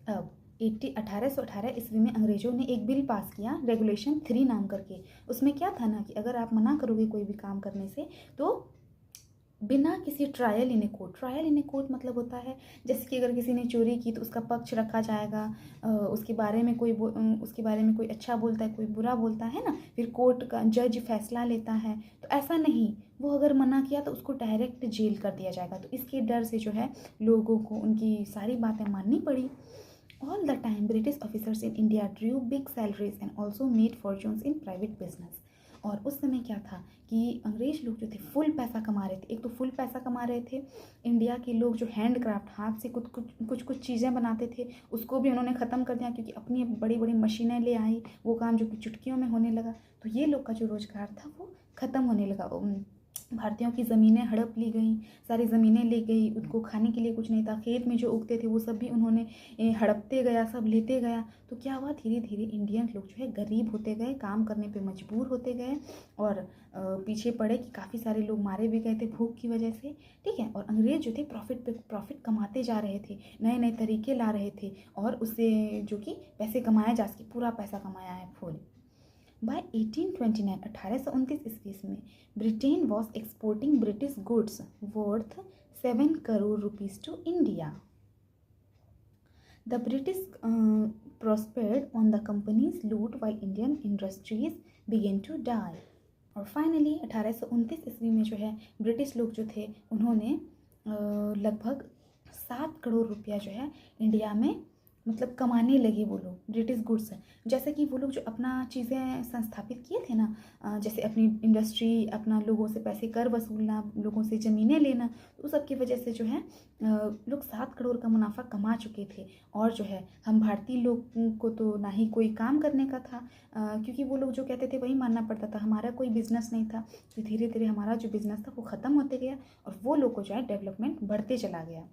अब 1818 ईस्वी में अंग्रेजों ने एक बिल पास किया, रेगुलेशन 3 नाम करके। उसमें क्या था ना कि अगर आप मना करोगे कोई भी काम करने से तो बिना किसी trial in a court, trial in a court मतलब होता है जैसे कि अगर किसी ने चोरी की तो उसका पक्ष रखा जाएगा, उसके बारे में कोई अच्छा बोलता है, कोई बुरा बोलता है ना, फिर कोर्ट का जज फैसला लेता है। तो ऐसा नहीं, वो अगर मना किया तो उसको डायरेक्ट जेल कर दिया जाएगा। तो इसके डर से जो है लोगों को उनकी सारी बातें माननी पड़ी। All the time, British officers in India drew big salaries and also made fortunes in private business. और उस समय क्या था कि अंग्रेज लोग जो थे फुल पैसा कमा रहे थे। एक तो फुल पैसा कमा रहे थे, इंडिया के लोग जो हैंडक्राफ्ट, हाथ से कुछ चीज़ें बनाते थे, उसको भी उन्होंने ख़त्म कर दिया, क्योंकि अपनी बड़ी बड़ी मशीनें ले आई, वो काम जो कि चुटकियों में होने लगा। तो ये लोग का जो रोज़गार था वो ख़त्म होने लगा। भारतीयों की ज़मीनें हड़प ली गई, सारी ज़मीनें ले गई, उनको खाने के लिए कुछ नहीं था, खेत में जो उगते थे वो सब भी उन्होंने हड़पते गया, सब लेते गया। तो क्या हुआ, धीरे धीरे इंडियन लोग जो है गरीब होते गए, काम करने पे मजबूर होते गए और पीछे पड़े कि काफ़ी सारे लोग मारे भी गए थे भूख की वजह से, ठीक है। और अंग्रेज जो थे प्रॉफिट पे प्रॉफिट कमाते जा रहे थे, नए नए तरीके ला रहे थे और उससे जो कि पैसे कमाया जा सके, पूरा पैसा कमाया है फुल। बाय 1829 1829 ईस्वी में Britain was exporting British goods worth 7 crore rupees to India. The British prospered on the company's loot while Indian industries began to die. और फाइनली 1829 ईस्वी में जो है ब्रिटिश लोग जो थे उन्होंने लगभग 7 करोड़ रुपया जो है इंडिया में मतलब कमाने लगे वो लोग ब्रिटिश गुड्स। जैसे कि वो लोग जो अपना चीज़ें संस्थापित किए थे ना, जैसे अपनी इंडस्ट्री, अपना लोगों से पैसे कर वसूलना, लोगों से ज़मीनें लेना, तो उस सब की वजह से जो है लोग 7 करोड़ का मुनाफा कमा चुके थे। और जो है हम भारतीय लोग को तो ना ही कोई काम करने का था, क्योंकि वो लोग जो कहते थे वही मानना पड़ता था, हमारा कोई बिजनेस नहीं था। तो धीरे धीरे हमारा जो बिजनेस था वो ख़त्म होते गया और वो लोग को जो है डेवलपमेंट बढ़ते चला गया,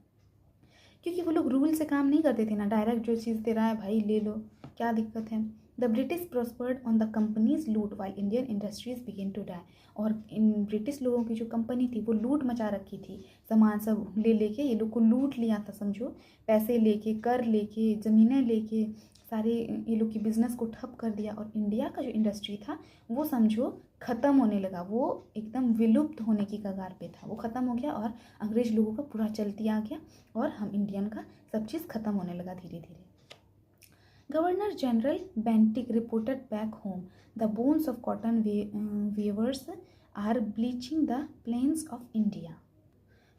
क्योंकि वो लोग रूल से काम नहीं करते थे ना, डायरेक्ट जो चीज़ दे रहा है भाई ले लो, क्या दिक्कत है। The British prospered on the companies loot while Indian industries begin to die. और इन ब्रिटिश लोगों की जो कंपनी थी वो लूट मचा रखी थी, सामान सब ले लेके ये लोग को लूट लिया था समझो, पैसे लेके, कर लेके, ज़मीनें लेके, सारे ये लोग की बिज़नेस को ठप कर दिया। और इंडिया का जो इंडस्ट्री था वो समझो ख़त्म होने लगा, वो एकदम विलुप्त होने की कगार पे था, वो ख़त्म हो गया और अंग्रेज लोगों का पूरा चलती आ गया और हम इंडियन का सब चीज़ ख़त्म होने लगा धीरे धीरे। Governor general Bentinck reported back home the bones of cotton weavers are bleaching the plains of India.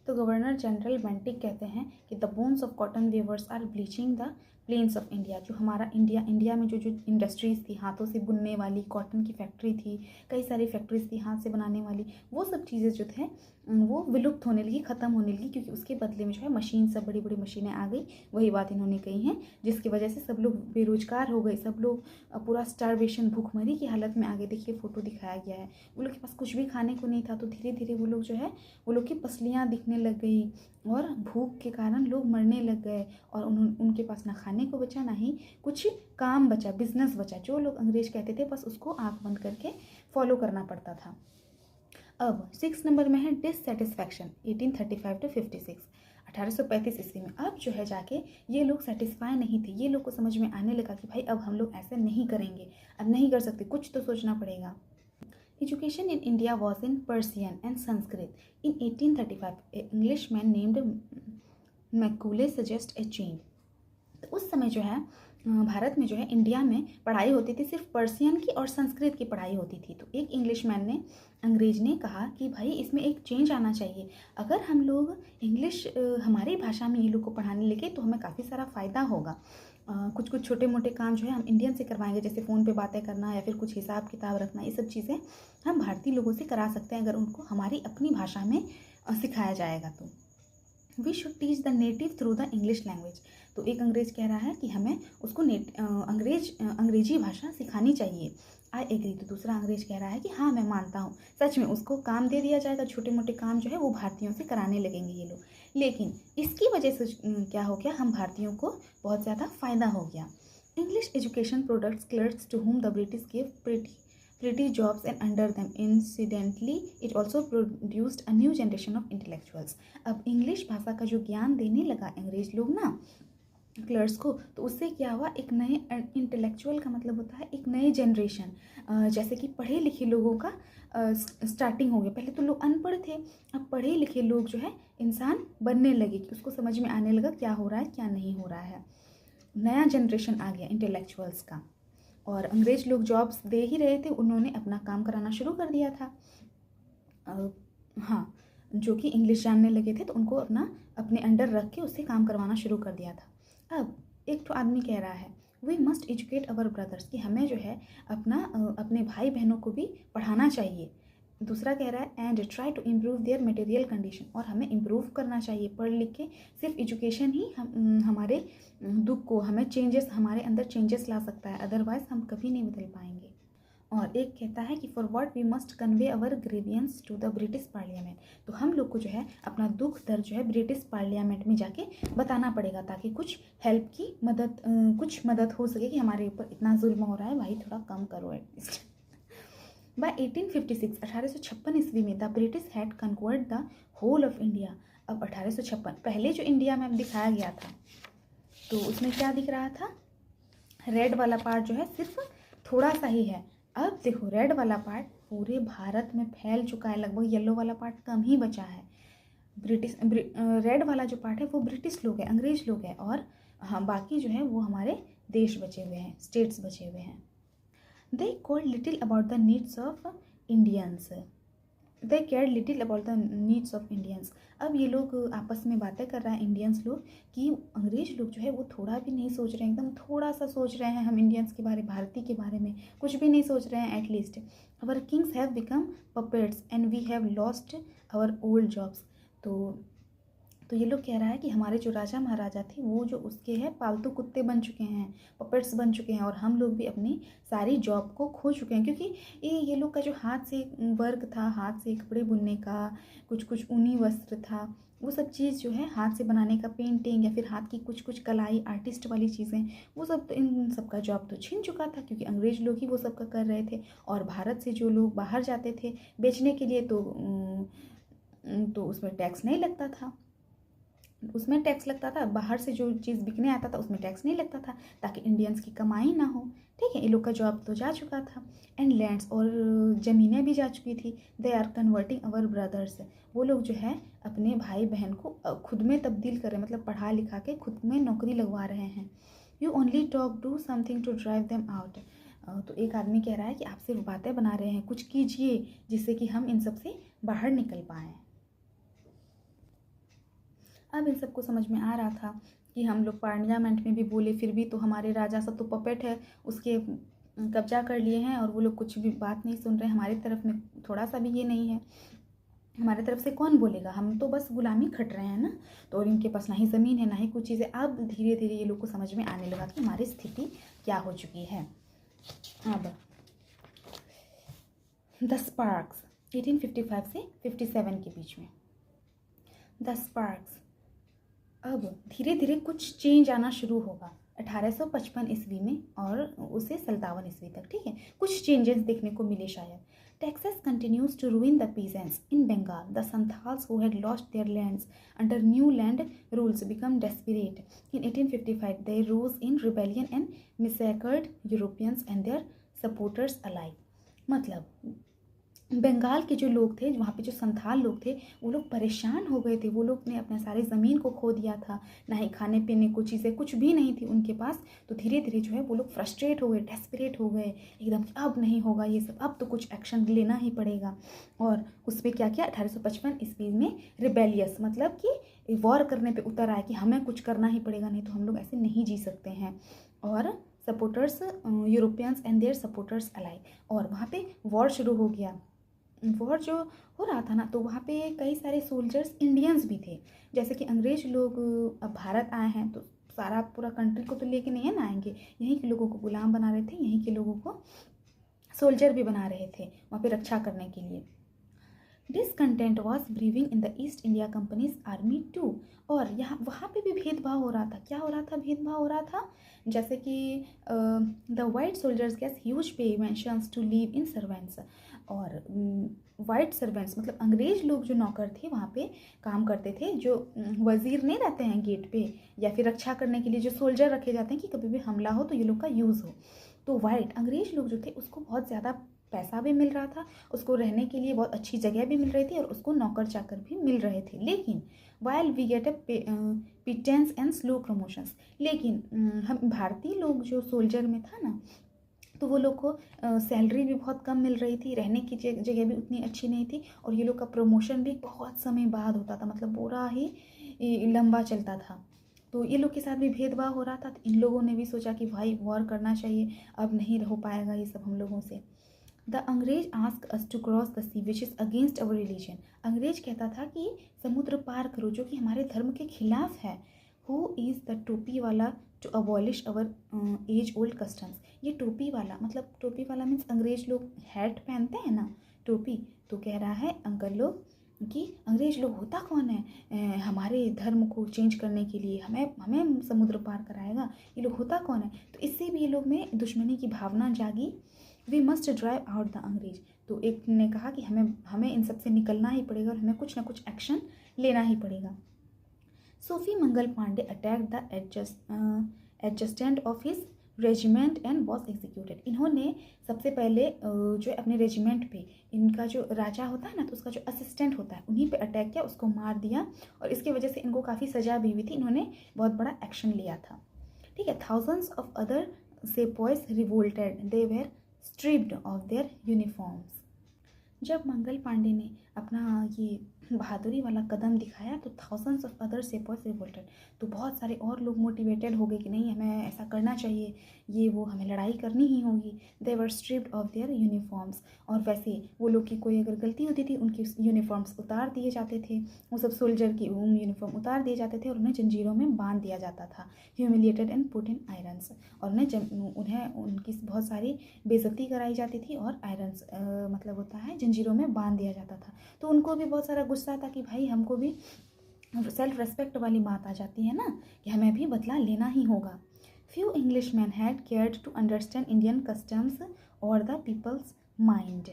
तो गवर्नर जनरल बेंटिक कहते हैं कि the bones of cotton weavers are bleaching the plains of India. जो हमारा India में जो जो industries थी, हाथों से बुनने वाली, कॉटन की फैक्ट्री थी, कई सारी फैक्ट्रीज थी हाथ से बनाने वाली, वो सब चीज़ें जो थे वो विलुप्त होने लगी, ख़त्म होने लगी, क्योंकि उसके बदले में जो है मशीन, सब बड़ी बड़ी मशीनें आ गई। वही बात इन्होंने कही है, जिसकी वजह से सब लोग बेरोजगार हो गए, सब लोग पूरा स्टारवेशन, भूखमरी की हालत में आ गए। देखिए फ़ोटो दिखाया गया है, वो लोग के पास कुछ भी खाने को नहीं था, तो धीरे धीरे वो लोग जो है वो लोग की पसलियाँ दिखने लग गई और भूख के कारण लोग मरने लग गए। और उनके पास ना खाने को बचा, ना ही कुछ काम बचा, बिजनेस बचा। जो लोग अंग्रेज कहते थे बस उसको आंख बंद करके फॉलो करना पड़ता था। अब 6 नंबर में है डिससेटिस्फैक्शन 1835 to 56, 1835 ईस्वी में। अब जो है जाके ये लोग सेटिस्फाई नहीं थे, ये लोग को समझ में आने लगा कि भाई अब हम लोग ऐसे नहीं करेंगे, अब नहीं कर सकते, कुछ तो सोचना पड़ेगा। Education in India was in Persian and Sanskrit. In 1835, an Englishman named Macaulay suggested a change. तो उस समय जो है भारत में जो है इंडिया में पढ़ाई होती थी सिर्फ पर्सियन की और संस्कृत की पढ़ाई होती थी। तो एक इंग्लिशमैन ने, अंग्रेज ने कहा कि भाई इसमें एक चेंज आना चाहिए, अगर हम लोग इंग्लिश हमारी भाषा में ये लोग को पढ़ाने लगे तो हमें काफ़ी सारा फ़ायदा होगा। कुछ कुछ छोटे मोटे काम जो है हम इंडियन से करवाएंगे, जैसे फ़ोन पे बातें करना या फिर कुछ हिसाब किताब रखना, ये सब चीज़ें हम भारतीय लोगों से करा सकते हैं अगर उनको हमारी अपनी भाषा में सिखाया जाएगा तो। We should teach the native through the English language. तो एक अंग्रेज कह रहा है कि हमें उसको अंग्रेजी भाषा सिखानी चाहिए। I agree. तो दूसरा अंग्रेज कह रहा है कि हाँ मैं मानता हूँ, सच में उसको काम दे दिया जाएगा, छोटे मोटे काम जो है वो भारतीयों से कराने लगेंगे ये लोग। लेकिन इसकी वजह से क्या हो गया, हम भारतीयों को बहुत ज़्यादा फ़ायदा हो गया। English education products clerks to whom the British gave pretty jobs and under them incidentally it also produced a new generation of intellectuals। अब इंग्लिश भाषा का जो ज्ञान देने लगा अंग्रेज लोग ना क्लर्क्स को, तो उससे क्या हुआ, एक नए इंटेलेक्चुअल का मतलब होता है एक नए जनरेशन, जैसे कि पढ़े लिखे लोगों का स्टार्टिंग हो गया। पहले तो लोग अनपढ़ थे, अब पढ़े लिखे लोग जो है इंसान बनने लगे, कि उसको समझ में आने लगा क्या हो रहा है क्या नहीं हो रहा है, नया जनरेशन आ गया इंटेलेक्चुअल्स का। और अंग्रेज लोग जॉब्स दे ही रहे थे, उन्होंने अपना काम कराना शुरू कर दिया था। हाँ, जो कि इंग्लिश जानने लगे थे तो उनको अपने अंडर रख के उससे काम करवाना शुरू कर दिया था। अब एक तो आदमी कह रहा है we must educate our brothers, कि हमें जो है अपने भाई बहनों को भी पढ़ाना चाहिए। दूसरा कह रहा है and try to improve their material condition, और हमें इम्प्रूव करना चाहिए, पढ़ लिख के सिर्फ एजुकेशन ही हमारे दुख को, हमें चेंजेस, हमारे अंदर चेंजेस ला सकता है, अदरवाइज हम कभी नहीं बदल पाएंगे। और एक कहता है कि for what we must convey our grievances to the British parliament, तो हम लोग को जो है अपना दुख दर्द जो है ब्रिटिश पार्लियामेंट में जाके बताना पड़ेगा, ताकि कुछ हेल्प की कुछ मदद हो सके कि हमारे ऊपर इतना जुल्म हो रहा है भाई, थोड़ा कम करो एटलीस्ट। बाय 1856 1856 ईस्वी में the British had conquered the whole of India. अब 1856 पहले जो इंडिया मैप दिखाया गया था तो उसमें क्या दिख रहा था, रेड वाला पार्ट जो है सिर्फ थोड़ा सा ही है। अब देखो रेड वाला पार्ट पूरे भारत में फैल चुका है लगभग, येलो वाला पार्ट कम ही बचा है। रेड वाला जो पार्ट है वो ब्रिटिश लोग हैं, अंग्रेज लोग हैं, और हाँ बाकी जो है वो हमारे देश बचे हुए हैं, स्टेट्स बचे हुए हैं। They cared little about the needs of Indians। They care little about the needs of Indians. अब ये लोग आपस में बातें कर रहे हैं इंडियंस लोग कि अंग्रेज लोग जो है वो थोड़ा भी नहीं सोच रहे हैं, एकदम थोड़ा सा सोच रहे हैं हम इंडियंस के बारे, भारतीय के बारे में कुछ भी नहीं सोच रहे हैं। At least our kings have become puppets and we have lost our old jobs. तो ये लोग कह रहा है कि हमारे जो राजा महाराजा थे वो जो उसके हैं पालतू कुत्ते बन चुके हैं, पपेट्स बन चुके हैं, और हम लोग भी अपनी सारी जॉब को खो चुके हैं। क्योंकि ये लोग का जो हाथ से वर्क था, हाथ से कपड़े बुनने का, कुछ कुछ ऊनी वस्त्र था, वो सब चीज़ जो है हाथ से बनाने का, पेंटिंग या फिर हाथ की कुछ कुछ कलाई, आर्टिस्ट वाली चीज़ें, वो सब तो इन सब का जॉब तो छीन चुका था, क्योंकि अंग्रेज लोग ही वो सब का कर रहे थे। और भारत से जो लोग बाहर जाते थे बेचने के लिए तो उसमें टैक्स नहीं लगता था, उसमें टैक्स लगता था। बाहर से जो चीज़ बिकने आता था उसमें टैक्स नहीं लगता था, ताकि इंडियंस की कमाई ना हो। ठीक है, ये लोग का जॉब तो जा चुका था, एंड लैंड्स और ज़मीनें भी जा चुकी थी। They are converting our brothers, वो लोग जो है अपने भाई बहन को खुद में तब्दील कर रहे हैं, मतलब पढ़ा लिखा के खुद में नौकरी लगवा रहे हैं। You only talk do something to drive them out. तो एक आदमी कह रहा है कि आप सिर्फ बातें बना रहे हैं, कुछ कीजिए जिससे कि हम इन सब से बाहर निकल पाएँ। अब इन सबको समझ में आ रहा था कि हम लोग पार्लियामेंट में भी बोले, फिर भी तो हमारे राजा सब तो पपेट है, उसके कब्जा कर लिए हैं, और वो लोग कुछ भी बात नहीं सुन रहे हैं। हमारी तरफ में थोड़ा सा भी ये नहीं है, हमारे तरफ से कौन बोलेगा, हम तो बस गुलामी खट रहे हैं ना। तो और इनके पास ना ही ज़मीन है ना ही कुछ चीज़ें। अब धीरे धीरे ये लोग को समझ में आने लगा कि हमारी स्थिति क्या हो चुकी है। अब द स्पार्क्स 1855 से 57 के बीच में, द स्पार्क्स, अब धीरे धीरे कुछ चेंज आना शुरू होगा 1855 ईस्वी में और उसे 57 ईस्वी तक। ठीक है, कुछ चेंजेस देखने को मिले शायद। Texas continues to ruin the peasants. In Bengal, the Santals who had lost their lands under new land rules become desperate. In 1855, they rose in rebellion and massacred Europeans and their supporters alike. मतलब बंगाल के जो लोग थे, वहाँ पे जो संथाल लोग थे, वो लोग परेशान हो गए थे। वो लोग ने अपने सारे ज़मीन को खो दिया था, ना ही खाने पीने को चीज़ें कुछ भी नहीं थी उनके पास। तो धीरे धीरे जो है वो लोग फ्रस्ट्रेट हो गए, डेस्परेट हो गए एकदम, अब नहीं होगा ये सब, अब तो कुछ एक्शन लेना ही पड़ेगा। और उस पर क्या किया, 1855 ईस्वी में रिबेलियस, मतलब कि वॉर करने पर उतर आए कि हमें कुछ करना ही पड़ेगा, नहीं तो हम लोग ऐसे नहीं जी सकते हैं। और supporters, Europeans and their supporters alike, और वहाँ पे वॉर शुरू हो गया। वॉर जो हो रहा था ना, तो वहाँ पे कई सारे सोल्जर्स इंडियंस भी थे। जैसे कि अंग्रेज लोग अब भारत आए हैं तो सारा पूरा कंट्री को तो लेके नहीं है ना आएंगे, यहीं के लोगों को गुलाम बना रहे थे, यहीं के लोगों को सोल्जर भी बना रहे थे वहाँ पे रक्षा करने के लिए। Discontent was brewing in the East India company's army too, और यहाँ वहाँ पे भी भेदभाव हो रहा था। क्या हो रहा था, भेदभाव हो रहा था। जैसे कि the white soldiers gets huge pensions to live in servants, और वाइट सर्वेंट्स मतलब अंग्रेज लोग जो नौकर थे वहाँ पे काम करते थे, जो वजीर नहीं रहते हैं गेट पे, या फिर रक्षा करने के लिए जो सोल्जर रखे जाते हैं कि कभी भी हमला हो तो ये लोग का यूज़ हो। तो वाइट अंग्रेज लोग जो थे उसको बहुत ज़्यादा पैसा भी मिल रहा था, उसको रहने के लिए बहुत अच्छी जगह भी मिल रही थी, और उसको नौकर चाकर भी मिल रहे थे। लेकिन while we get a pittance and slow promotions, लेकिन हम भारतीय लोग जो सोल्जर में था ना, तो वो लोग को सैलरी भी बहुत कम मिल रही थी, रहने की जगह भी उतनी अच्छी नहीं थी, और ये लोग का प्रमोशन भी बहुत समय बाद होता था, मतलब पूरा ही लंबा चलता था। तो ये लोग के साथ भी भेदभाव हो रहा था। तो इन लोगों ने भी सोचा कि भाई वॉर करना चाहिए, अब नहीं हो पाएगा ये सब हम लोगों से। The Angrez ask us to cross the sea which is against our religion, अंग्रेज कहता था कि समुद्र पार करो जो कि हमारे धर्म के खिलाफ है। Who is the topi wala to abolish our age old customs, ये टोपी वाला मतलब टोपी वाला मीन्स अंग्रेज लोग हैट पहनते हैं ना, टोपी। तो कह रहा है अंकल लोग कि अंग्रेज लोग होता कौन है हमारे धर्म को चेंज करने के लिए, हमें समुद्र पार कराएगा, ये लोग होता कौन है। तो इससे भी ये लोग में दुश्मनी की भावना जागी। We must drive out the Angrez, तो एक ने कहा कि हमें इन सब से निकलना ही पड़ेगा और हमें कुछ ना कुछ एक्शन लेना ही पड़ेगा। Sepoy Mangal Pandey attack the adjutant of his regiment and was executed, इन्होंने सबसे पहले जो अपने रेजिमेंट पे, इनका जो राजा होता है ना, तो उसका जो असिस्टेंट होता है उन्हीं पे अटैक किया, उसको मार दिया, और इसकी वजह से इनको काफ़ी सजा भी हुई थी। इन्होंने बहुत बड़ा एक्शन लिया था। ठीक है, thousands of other sepoys revolted, they were stripped of their uniforms. जब मंगल पांडे ने अपना ये बहादुरी वाला कदम दिखाया तो थाउजेंड्स ऑफ अदर सेपर्स रिवोल्टेड, तो बहुत सारे और लोग मोटिवेटेड हो गए कि नहीं, हमें ऐसा करना चाहिए, ये वो, हमें लड़ाई करनी ही होगी। दे वर स्ट्रिप्ड ऑफ देयर यूनिफॉर्म्स, और वैसे वो लोग की कोई अगर गलती होती थी उनकी यूनिफॉर्म्स उतार दिए जाते थे, वो सब सोल्जर की यूनिफॉर्म उतार दिए जाते थे और उन्हें जंजीरों में बांध दिया जाता था। Humiliated and put in irons, और उन्हें उनकी बहुत सारी बेइज्जती कराई जाती थी और आयरन्स मतलब होता है जंजीरों में बांध दिया जाता था। तो उनको भी बहुत सारा गुस्सा था कि भाई हमको भी सेल्फ रेस्पेक्ट वाली बात आ जाती है ना, कि हमें भी बदला लेना ही होगा। Few Englishmen had cared to understand Indian customs और the people's mind.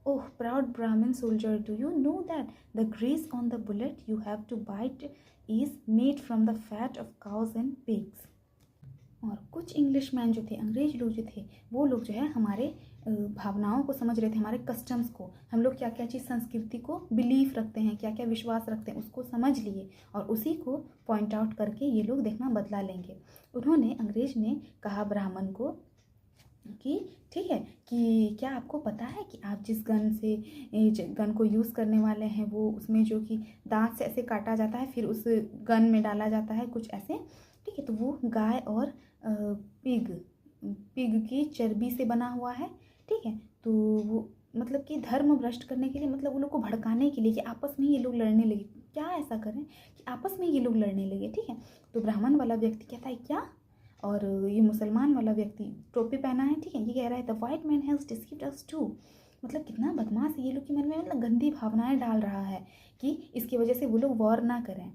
Oh, proud Brahmin soldier, do you know that the grease on the bullet you have to bite is made from the fat of cows and pigs? और कुछ Englishman जो थे, अंग्रेज लोग जो थे, वो लोग जो है हमारे भावनाओं को समझ रहे थे, हमारे कस्टम्स को, हम लोग क्या क्या चीज़ संस्कृति को बिलीव रखते हैं, क्या क्या विश्वास रखते हैं, उसको समझ लिए और उसी को पॉइंट आउट करके ये लोग देखना बदला लेंगे। उन्होंने, अंग्रेज ने कहा ब्राह्मण को कि ठीक है, कि क्या आपको पता है कि आप जिस गन को यूज़ करने वाले हैं वो उसमें जो कि दांत से ऐसे काटा जाता है फिर उस गन में डाला जाता है कुछ ऐसे, ठीक है, तो वो गाय और पिग की चर्बी से बना हुआ है, ठीक है। तो वो मतलब कि धर्म भ्रष्ट करने के लिए, मतलब उन लोग को भड़काने के लिए कि आपस में ये लोग लड़ने लगे, क्या ऐसा करें कि आपस में ये लोग लड़ने लगे, ठीक है। तो ब्राह्मण वाला व्यक्ति कहता है क्या, और ये मुसलमान वाला व्यक्ति टोपी पहना है, ठीक है, ये कह रहा है the white man has deceived us too, मतलब कितना बदमाश है ये लोग के मन में, मतलब गंदी भावनाएं डाल रहा है कि इसकी वजह से वो लोग वॉर ना करें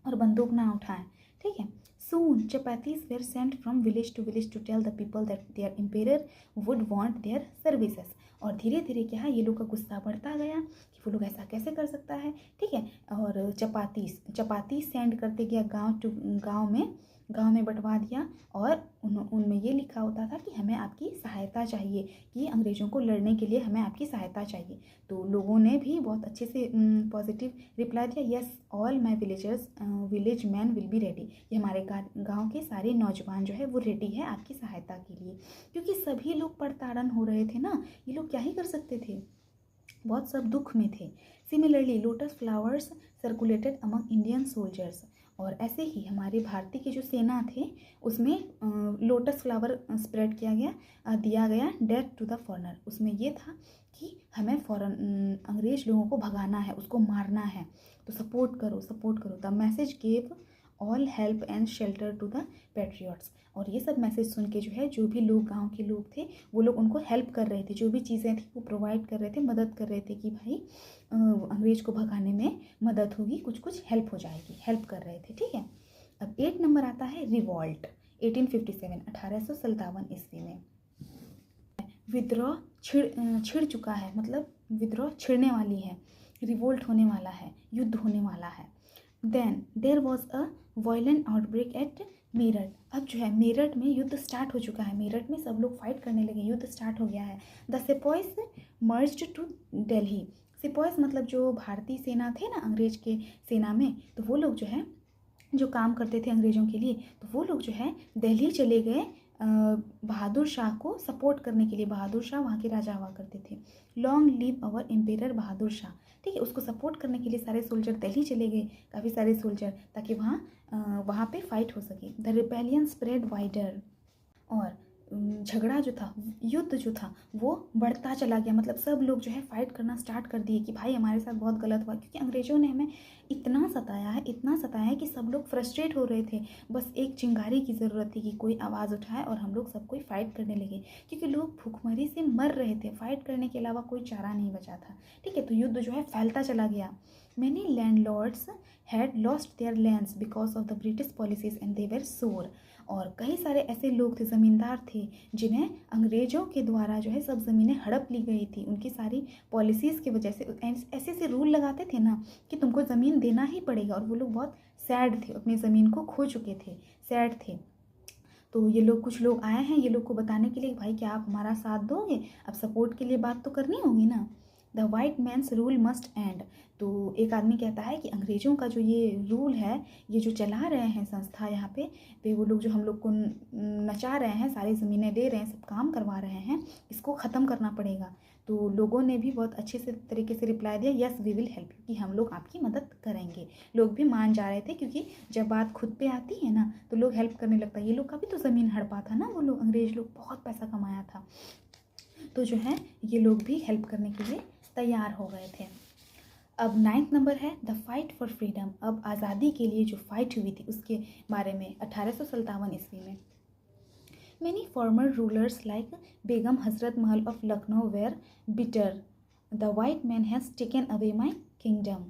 और बंदूक ना उठाएं, ठीक है। Soon chapatis were sent from village to village to tell the people that their emperor would want their services। और धीरे धीरे क्या है, ये लोग का गुस्सा बढ़ता गया कि वो लोग ऐसा कैसे कर सकता है, ठीक है। और चपाती सेंड करते गया गांव में बंटवा दिया, और उनमें ये लिखा होता था कि हमें आपकी सहायता चाहिए, कि अंग्रेज़ों को लड़ने के लिए हमें आपकी सहायता चाहिए। तो लोगों ने भी बहुत अच्छे से पॉजिटिव रिप्लाई दिया, yes all my village man will be ready, ये हमारे गांव के सारे नौजवान जो है वो रेडी है आपकी सहायता के लिए, क्योंकि सभी लोग प्रताड़न हो रहे थे ना, ये लोग क्या ही कर सकते थे, बहुत सब दुख में थे। Similarly lotus flowers circulated among Indian soldiers, और ऐसे ही हमारे भारतीय के जो सेना थे उसमें लोटस फ्लावर स्प्रेड दिया गया डेथ टू द फॉरेनर। उसमें ये था कि हमें अंग्रेज लोगों को भगाना है, उसको मारना है, तो सपोर्ट करो। The message gave all help and shelter to the patriots, और ये सब मैसेज सुन के जो है जो भी लोग गांव के लोग थे वो लोग उनको हेल्प कर रहे थे, जो भी चीज़ें थी वो प्रोवाइड कर रहे थे, मदद कर रहे थे कि भाई अंग्रेज को भगाने में मदद होगी, कुछ हेल्प हो जाएगी, हेल्प कर रहे थे, ठीक है। अब 8 नंबर आता है रिवॉल्ट 1857 ईस्वी में। विद्रोह छिड़ चुका है, मतलब विद्रोह छिड़ने वाली है, रिवोल्ट होने वाला है, युद्ध होने वाला है। Then there was a violent outbreak at Meerut, अब जो है मेरठ में युद्ध स्टार्ट हो चुका है, मेरठ में सब लोग फाइट करने लगे, युद्ध स्टार्ट हो गया है। द सिपॉइस मर्ज्ड टू दिल्ली, सिपॉइस मतलब जो भारतीय सेना थे ना अंग्रेज के सेना में, तो वो लोग जो है जो काम करते थे अंग्रेज़ों के लिए, तो वो लोग जो है दिल्ली चले गए बहादुर शाह को सपोर्ट करने के लिए। बहादुर शाह वहाँ के राजा हुआ करते थे। Long live our emperor Bahadur Shah, ठीक है, उसको सपोर्ट करने के लिए सारे सोल्जर दिल्ली चले गए, काफ़ी सारे सोल्जर, ताकि वहाँ पे फाइट हो सके। द रिपेलियन स्प्रेड वाइडर, और झगड़ा जो था, युद्ध जो था वो बढ़ता चला गया, मतलब सब लोग जो है फाइट करना स्टार्ट कर दिए कि भाई हमारे साथ बहुत गलत हुआ, क्योंकि अंग्रेज़ों ने हमें इतना सताया है कि सब लोग फ्रस्ट्रेट हो रहे थे, बस एक चिंगारी की ज़रूरत थी कि कोई आवाज़ उठाए और हम लोग सब कोई फाइट करने लगे, क्योंकि लोग भूखमरी से मर रहे थे, फाइट करने के अलावा कोई चारा नहीं बचा था, ठीक है। तो युद्ध जो है फैलता चला गया। Many landlords had lost their lands because of the British policies and they were sore, और कई सारे ऐसे लोग थे, ज़मींदार थे, जिन्हें अंग्रेज़ों के द्वारा जो है सब ज़मीनें हड़प ली गई थी, उनकी सारी पॉलिसीज़ की वजह से। ऐसे ऐसे रूल लगाते थे ना कि तुमको ज़मीन देना ही पड़ेगा, और वो लोग बहुत सैड थे, अपनी ज़मीन को खो चुके थे, सैड थे। तो ये लोग, कुछ लोग आए हैं ये लोग को बताने के लिए, भाई क्या आप हमारा साथ दोगे, अब सपोर्ट के लिए बात तो करनी होगी ना। The white man's rule must end, तो एक आदमी कहता है कि अंग्रेज़ों का जो ये रूल है, ये जो चला रहे हैं संस्था यहाँ पे वो लोग जो हम लोग को नचा रहे हैं, सारी ज़मीनें दे रहे हैं, सब काम करवा रहे हैं, इसको ख़त्म करना पड़ेगा। तो लोगों ने भी बहुत अच्छे से तरीके से रिप्लाई दिया, yes we will help you, कि हम लोग आपकी मदद करेंगे। लोग भी मान जा रहे थे, क्योंकि जब बात खुद पे आती है ना तो लोग हेल्प करने लगता है। ये लोग का भी तो ज़मीन हड़पा था ना, वो लोग अंग्रेज लोग बहुत पैसा कमाया था, तो जो है ये लोग भी हेल्प करने के लिए तैयार हो गए थे। अब 9th नंबर है द फाइट फॉर फ्रीडम। अब आज़ादी के लिए जो फाइट हुई थी उसके बारे में 1857 ईस्वी में। Many former rulers like Begum Hazrat Mahal of Lucknow were bitter. The white man has taken away my kingdom.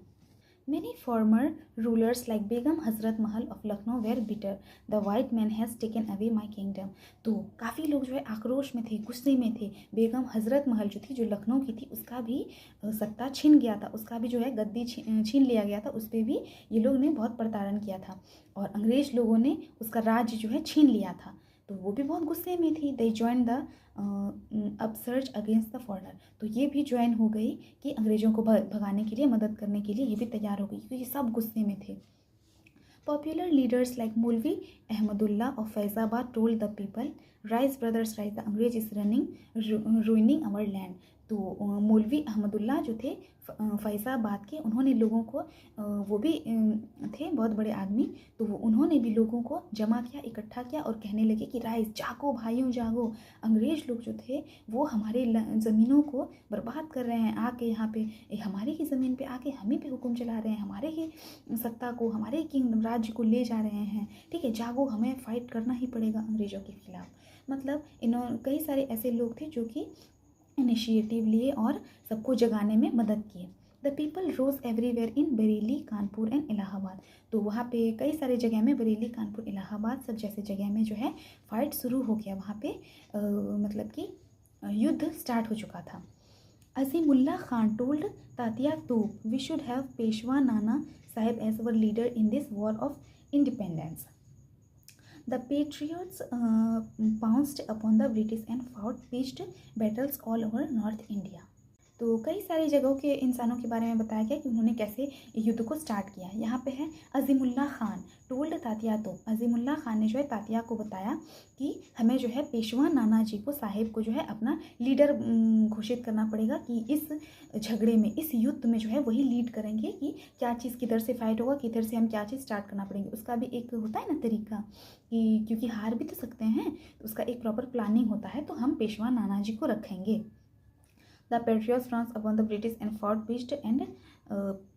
Many former rulers like Begum Hazrat Mahal of Lucknow were bitter. The white man has taken away my kingdom. तो काफ़ी लोग जो है आक्रोश में थे, गुस्से में थे। बेगम हज़रत महल जो थी, जो लखनऊ की थी, उसका भी सत्ता छिन गया था, उसका भी जो है गद्दी छीन लिया गया था, उस पर भी ये लोग ने बहुत प्रताड़न किया था और अंग्रेज़ लोगों ने उसका राज्य जो है छीन लिया था। तो वो भी बहुत गुस्से में थी। They join the upsurge against the foreigner. तो ये भी ज्वाइन हो गई कि अंग्रेज़ों को भगाने के लिए, मदद करने के लिए ये भी तैयार हो गई, क्योंकि सब गुस्से में थे। पॉपुलर लीडर्स लाइक मौलवी Ahmadullah of Faizabad told the people, rise brothers rise, the अंग्रेज इज रूइनिंग आवर लैंड। तो मौलवी अहमदुल्ला जो थे फैज़ाबाद के, उन्होंने लोगों को, वो भी थे बहुत बड़े आदमी, तो वो उन्होंने भी लोगों को जमा किया, इकट्ठा किया और कहने लगे कि राइज, जागो भाइयों जागो, अंग्रेज लोग जो थे वो हमारे ज़मीनों को बर्बाद कर रहे हैं, आके यहाँ पे हमारे ही ज़मीन पे आके हम ही पे हुक्म चला रहे हैं, हमारे ही सत्ता को, हमारे ही किंगडम राज्य को ले जा रहे हैं। ठीक है, जागो, हमें फाइट करना ही पड़ेगा अंग्रेज़ों के खिलाफ। मतलब कई सारे ऐसे लोग थे जो कि इनिशिएटिव लिए और सबको जगाने में मदद किए। The people rose everywhere in Bareilly, Kanpur and Allahabad. तो वहाँ पे कई सारे जगह में, बरेली, कानपुर, इलाहाबाद सब जैसे जगह में जो है फाइट शुरू हो गया। वहाँ पे मतलब कि युद्ध स्टार्ट हो चुका था। अजीमुल्ला खान टोल्ड तातिया तोप, we should have Peshwa Nana Saheb as our leader in this war of independence. The patriots pounced upon the British and fought pitched battles all over North India. तो कई सारी जगहों के इंसानों के बारे में बताया गया कि उन्होंने कैसे युद्ध को स्टार्ट किया। यहाँ पे है अजीमुल्ला खान टोल्ड तातिया तो, अजीमुल्ला खान ने जो है तातिया को बताया कि हमें जो है पेशवा नाना जी को, साहिब को जो है अपना लीडर घोषित करना पड़ेगा, कि इस झगड़े में, इस युद्ध में जो है वही लीड करेंगे कि क्या चीज़ किधर से फाइट होगा, किधर से हम क्या चीज़ स्टार्ट करना पड़ेंगे। उसका भी एक होता है ना तरीका, कि क्योंकि हार भी तो सकते हैं, तो उसका एक प्रॉपर प्लानिंग होता है। तो हम पेशवा नाना जी को रखेंगे। The patriots France upon the British and fought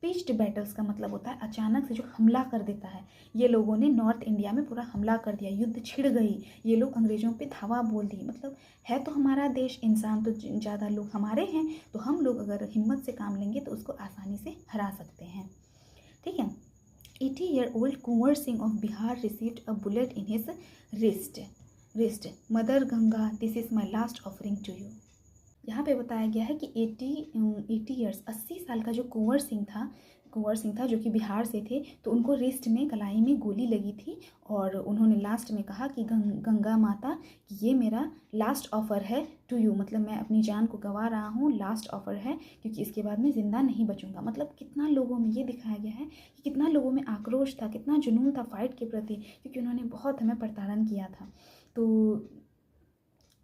pitched battles का मतलब होता है अचानक से जो हमला कर देता है। ये लोगों ने नॉर्थ इंडिया में पूरा हमला कर दिया, युद्ध छिड़ गई, ये लोग अंग्रेज़ों पे धावा बोल दी। मतलब है तो हमारा देश, इंसान तो ज़्यादा लोग हमारे हैं, तो हम लोग अगर हिम्मत से काम लेंगे तो उसको आसानी से हरा सकते हैं। ठीक है। 80-year-old Kunwar Singh of Bihar received a bullet in his wrist. Mother Ganga, this is my last offering to you. यहाँ पे बताया गया है कि 80 साल का जो कुंवर सिंह था जो कि बिहार से थे, तो उनको रिस्ट में, कलाई में गोली लगी थी और उन्होंने लास्ट में कहा कि गंगा माता, कि ये मेरा लास्ट ऑफ़र है टू यू, मतलब मैं अपनी जान को गंवा रहा हूँ, लास्ट ऑफ़र है, क्योंकि इसके बाद मैं ज़िंदा नहीं बचूंगा। मतलब कितना लोगों में ये दिखाया गया है कि कितना लोगों में आक्रोश था, कितना जुनून था फाइट के प्रति, क्योंकि उन्होंने बहुत हमें प्रताड़न किया था। तो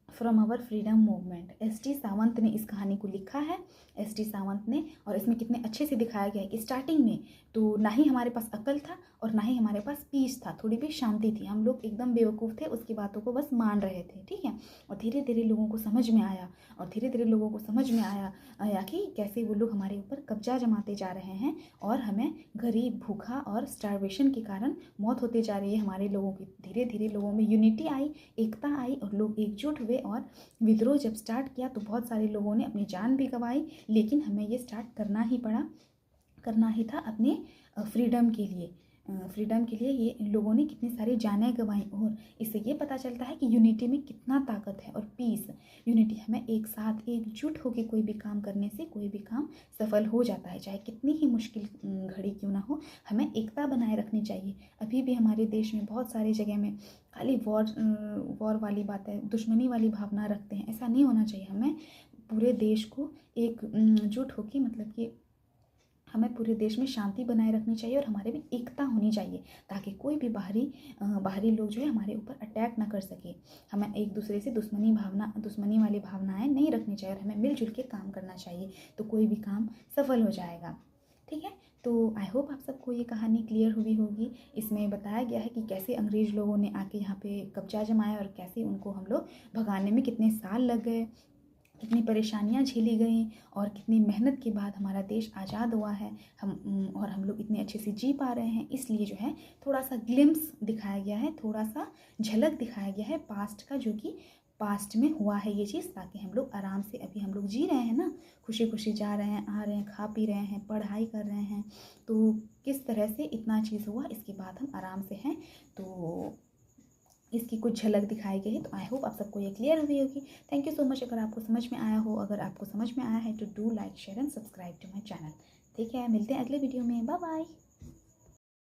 from our freedom movement, ST. Sawant ने इस कहानी को लिखा है, एस.टी. सावंत ने। और इसमें कितने अच्छे से दिखाया गया है कि स्टार्टिंग में तो ना ही हमारे पास अकल था और ना ही हमारे पास पीस था, थोड़ी भी शांति थी, हम लोग एकदम बेवकूफ़ थे, उसकी बातों को बस मान रहे थे। ठीक है। और धीरे धीरे लोगों को समझ में आया, और धीरे धीरे लोगों को समझ में आया कि कैसे वो लोग हमारे ऊपर कब्जा जमाते जा रहे हैं और हमें गरीब, भूखा और स्टारवेशन के कारण मौत होती जा रही है हमारे लोगों की। धीरे धीरे लोगों में यूनिटी आई, एकता आई और लोग एकजुट हुए और विद्रोह जब स्टार्ट किया तो बहुत सारे लोगों ने अपनी जान भी गंवाई, लेकिन हमें ये स्टार्ट करना ही था अपने फ्रीडम के लिए। ये लोगों ने कितनी सारी जानें गंवाई। और इससे ये पता चलता है कि यूनिटी में कितना ताकत है और पीस, यूनिटी, हमें एक साथ एकजुट होकर कोई भी काम करने से कोई भी काम सफल हो जाता है, चाहे कितनी ही मुश्किल घड़ी क्यों ना हो, हमें एकता बनाए रखनी चाहिए। अभी भी हमारे देश में बहुत सारी जगह में खाली वॉर वाली बातें, दुश्मनी वाली भावना रखते हैं, ऐसा नहीं होना चाहिए। हमें पूरे देश को एकजुट होकर, मतलब कि हमें पूरे देश में शांति बनाए रखनी चाहिए और हमारे में एकता होनी चाहिए, ताकि कोई भी बाहरी लोग जो है हमारे ऊपर अटैक ना कर सके। हमें एक दूसरे से दुश्मनी वाली भावनाएं नहीं रखनी चाहिए और हमें मिलजुल के काम करना चाहिए, तो कोई भी काम सफल हो जाएगा। ठीक है, तो आई होप आप सबको ये कहानी क्लियर हुई होगी। इसमें बताया गया है कि कैसे अंग्रेज़ लोगों ने आके यहाँ पे कब्जा जमाया और कैसे उनको हम लोग भगाने में कितने साल लग गए, कितनी परेशानियां झेली गई और कितनी मेहनत के बाद हमारा देश आज़ाद हुआ है। हम लोग इतने अच्छे से जी पा रहे हैं। इसलिए जो है थोड़ा सा ग्लिम्स दिखाया गया है, थोड़ा सा झलक दिखाया गया है पास्ट का, जो कि पास्ट में हुआ है ये चीज़, ताकि हम लोग आराम से अभी हम लोग जी रहे हैं ना, खुशी खुशी जा रहे हैं, आ रहे हैं, खा पी रहे हैं, पढ़ाई कर रहे हैं। तो किस तरह से इतना चीज़ हुआ, इसके बाद हम आराम से हैं। तो इसकी कुछ झलक दिखाई गई है। तो आई होप आप सबको ये क्लियर हुई होगी। Thank you so much. अगर आपको समझ में आया हो, अगर आपको समझ में आया है तो do like share and subscribe to my channel. ठीक है, मिलते हैं अगले वीडियो में। Bye bye.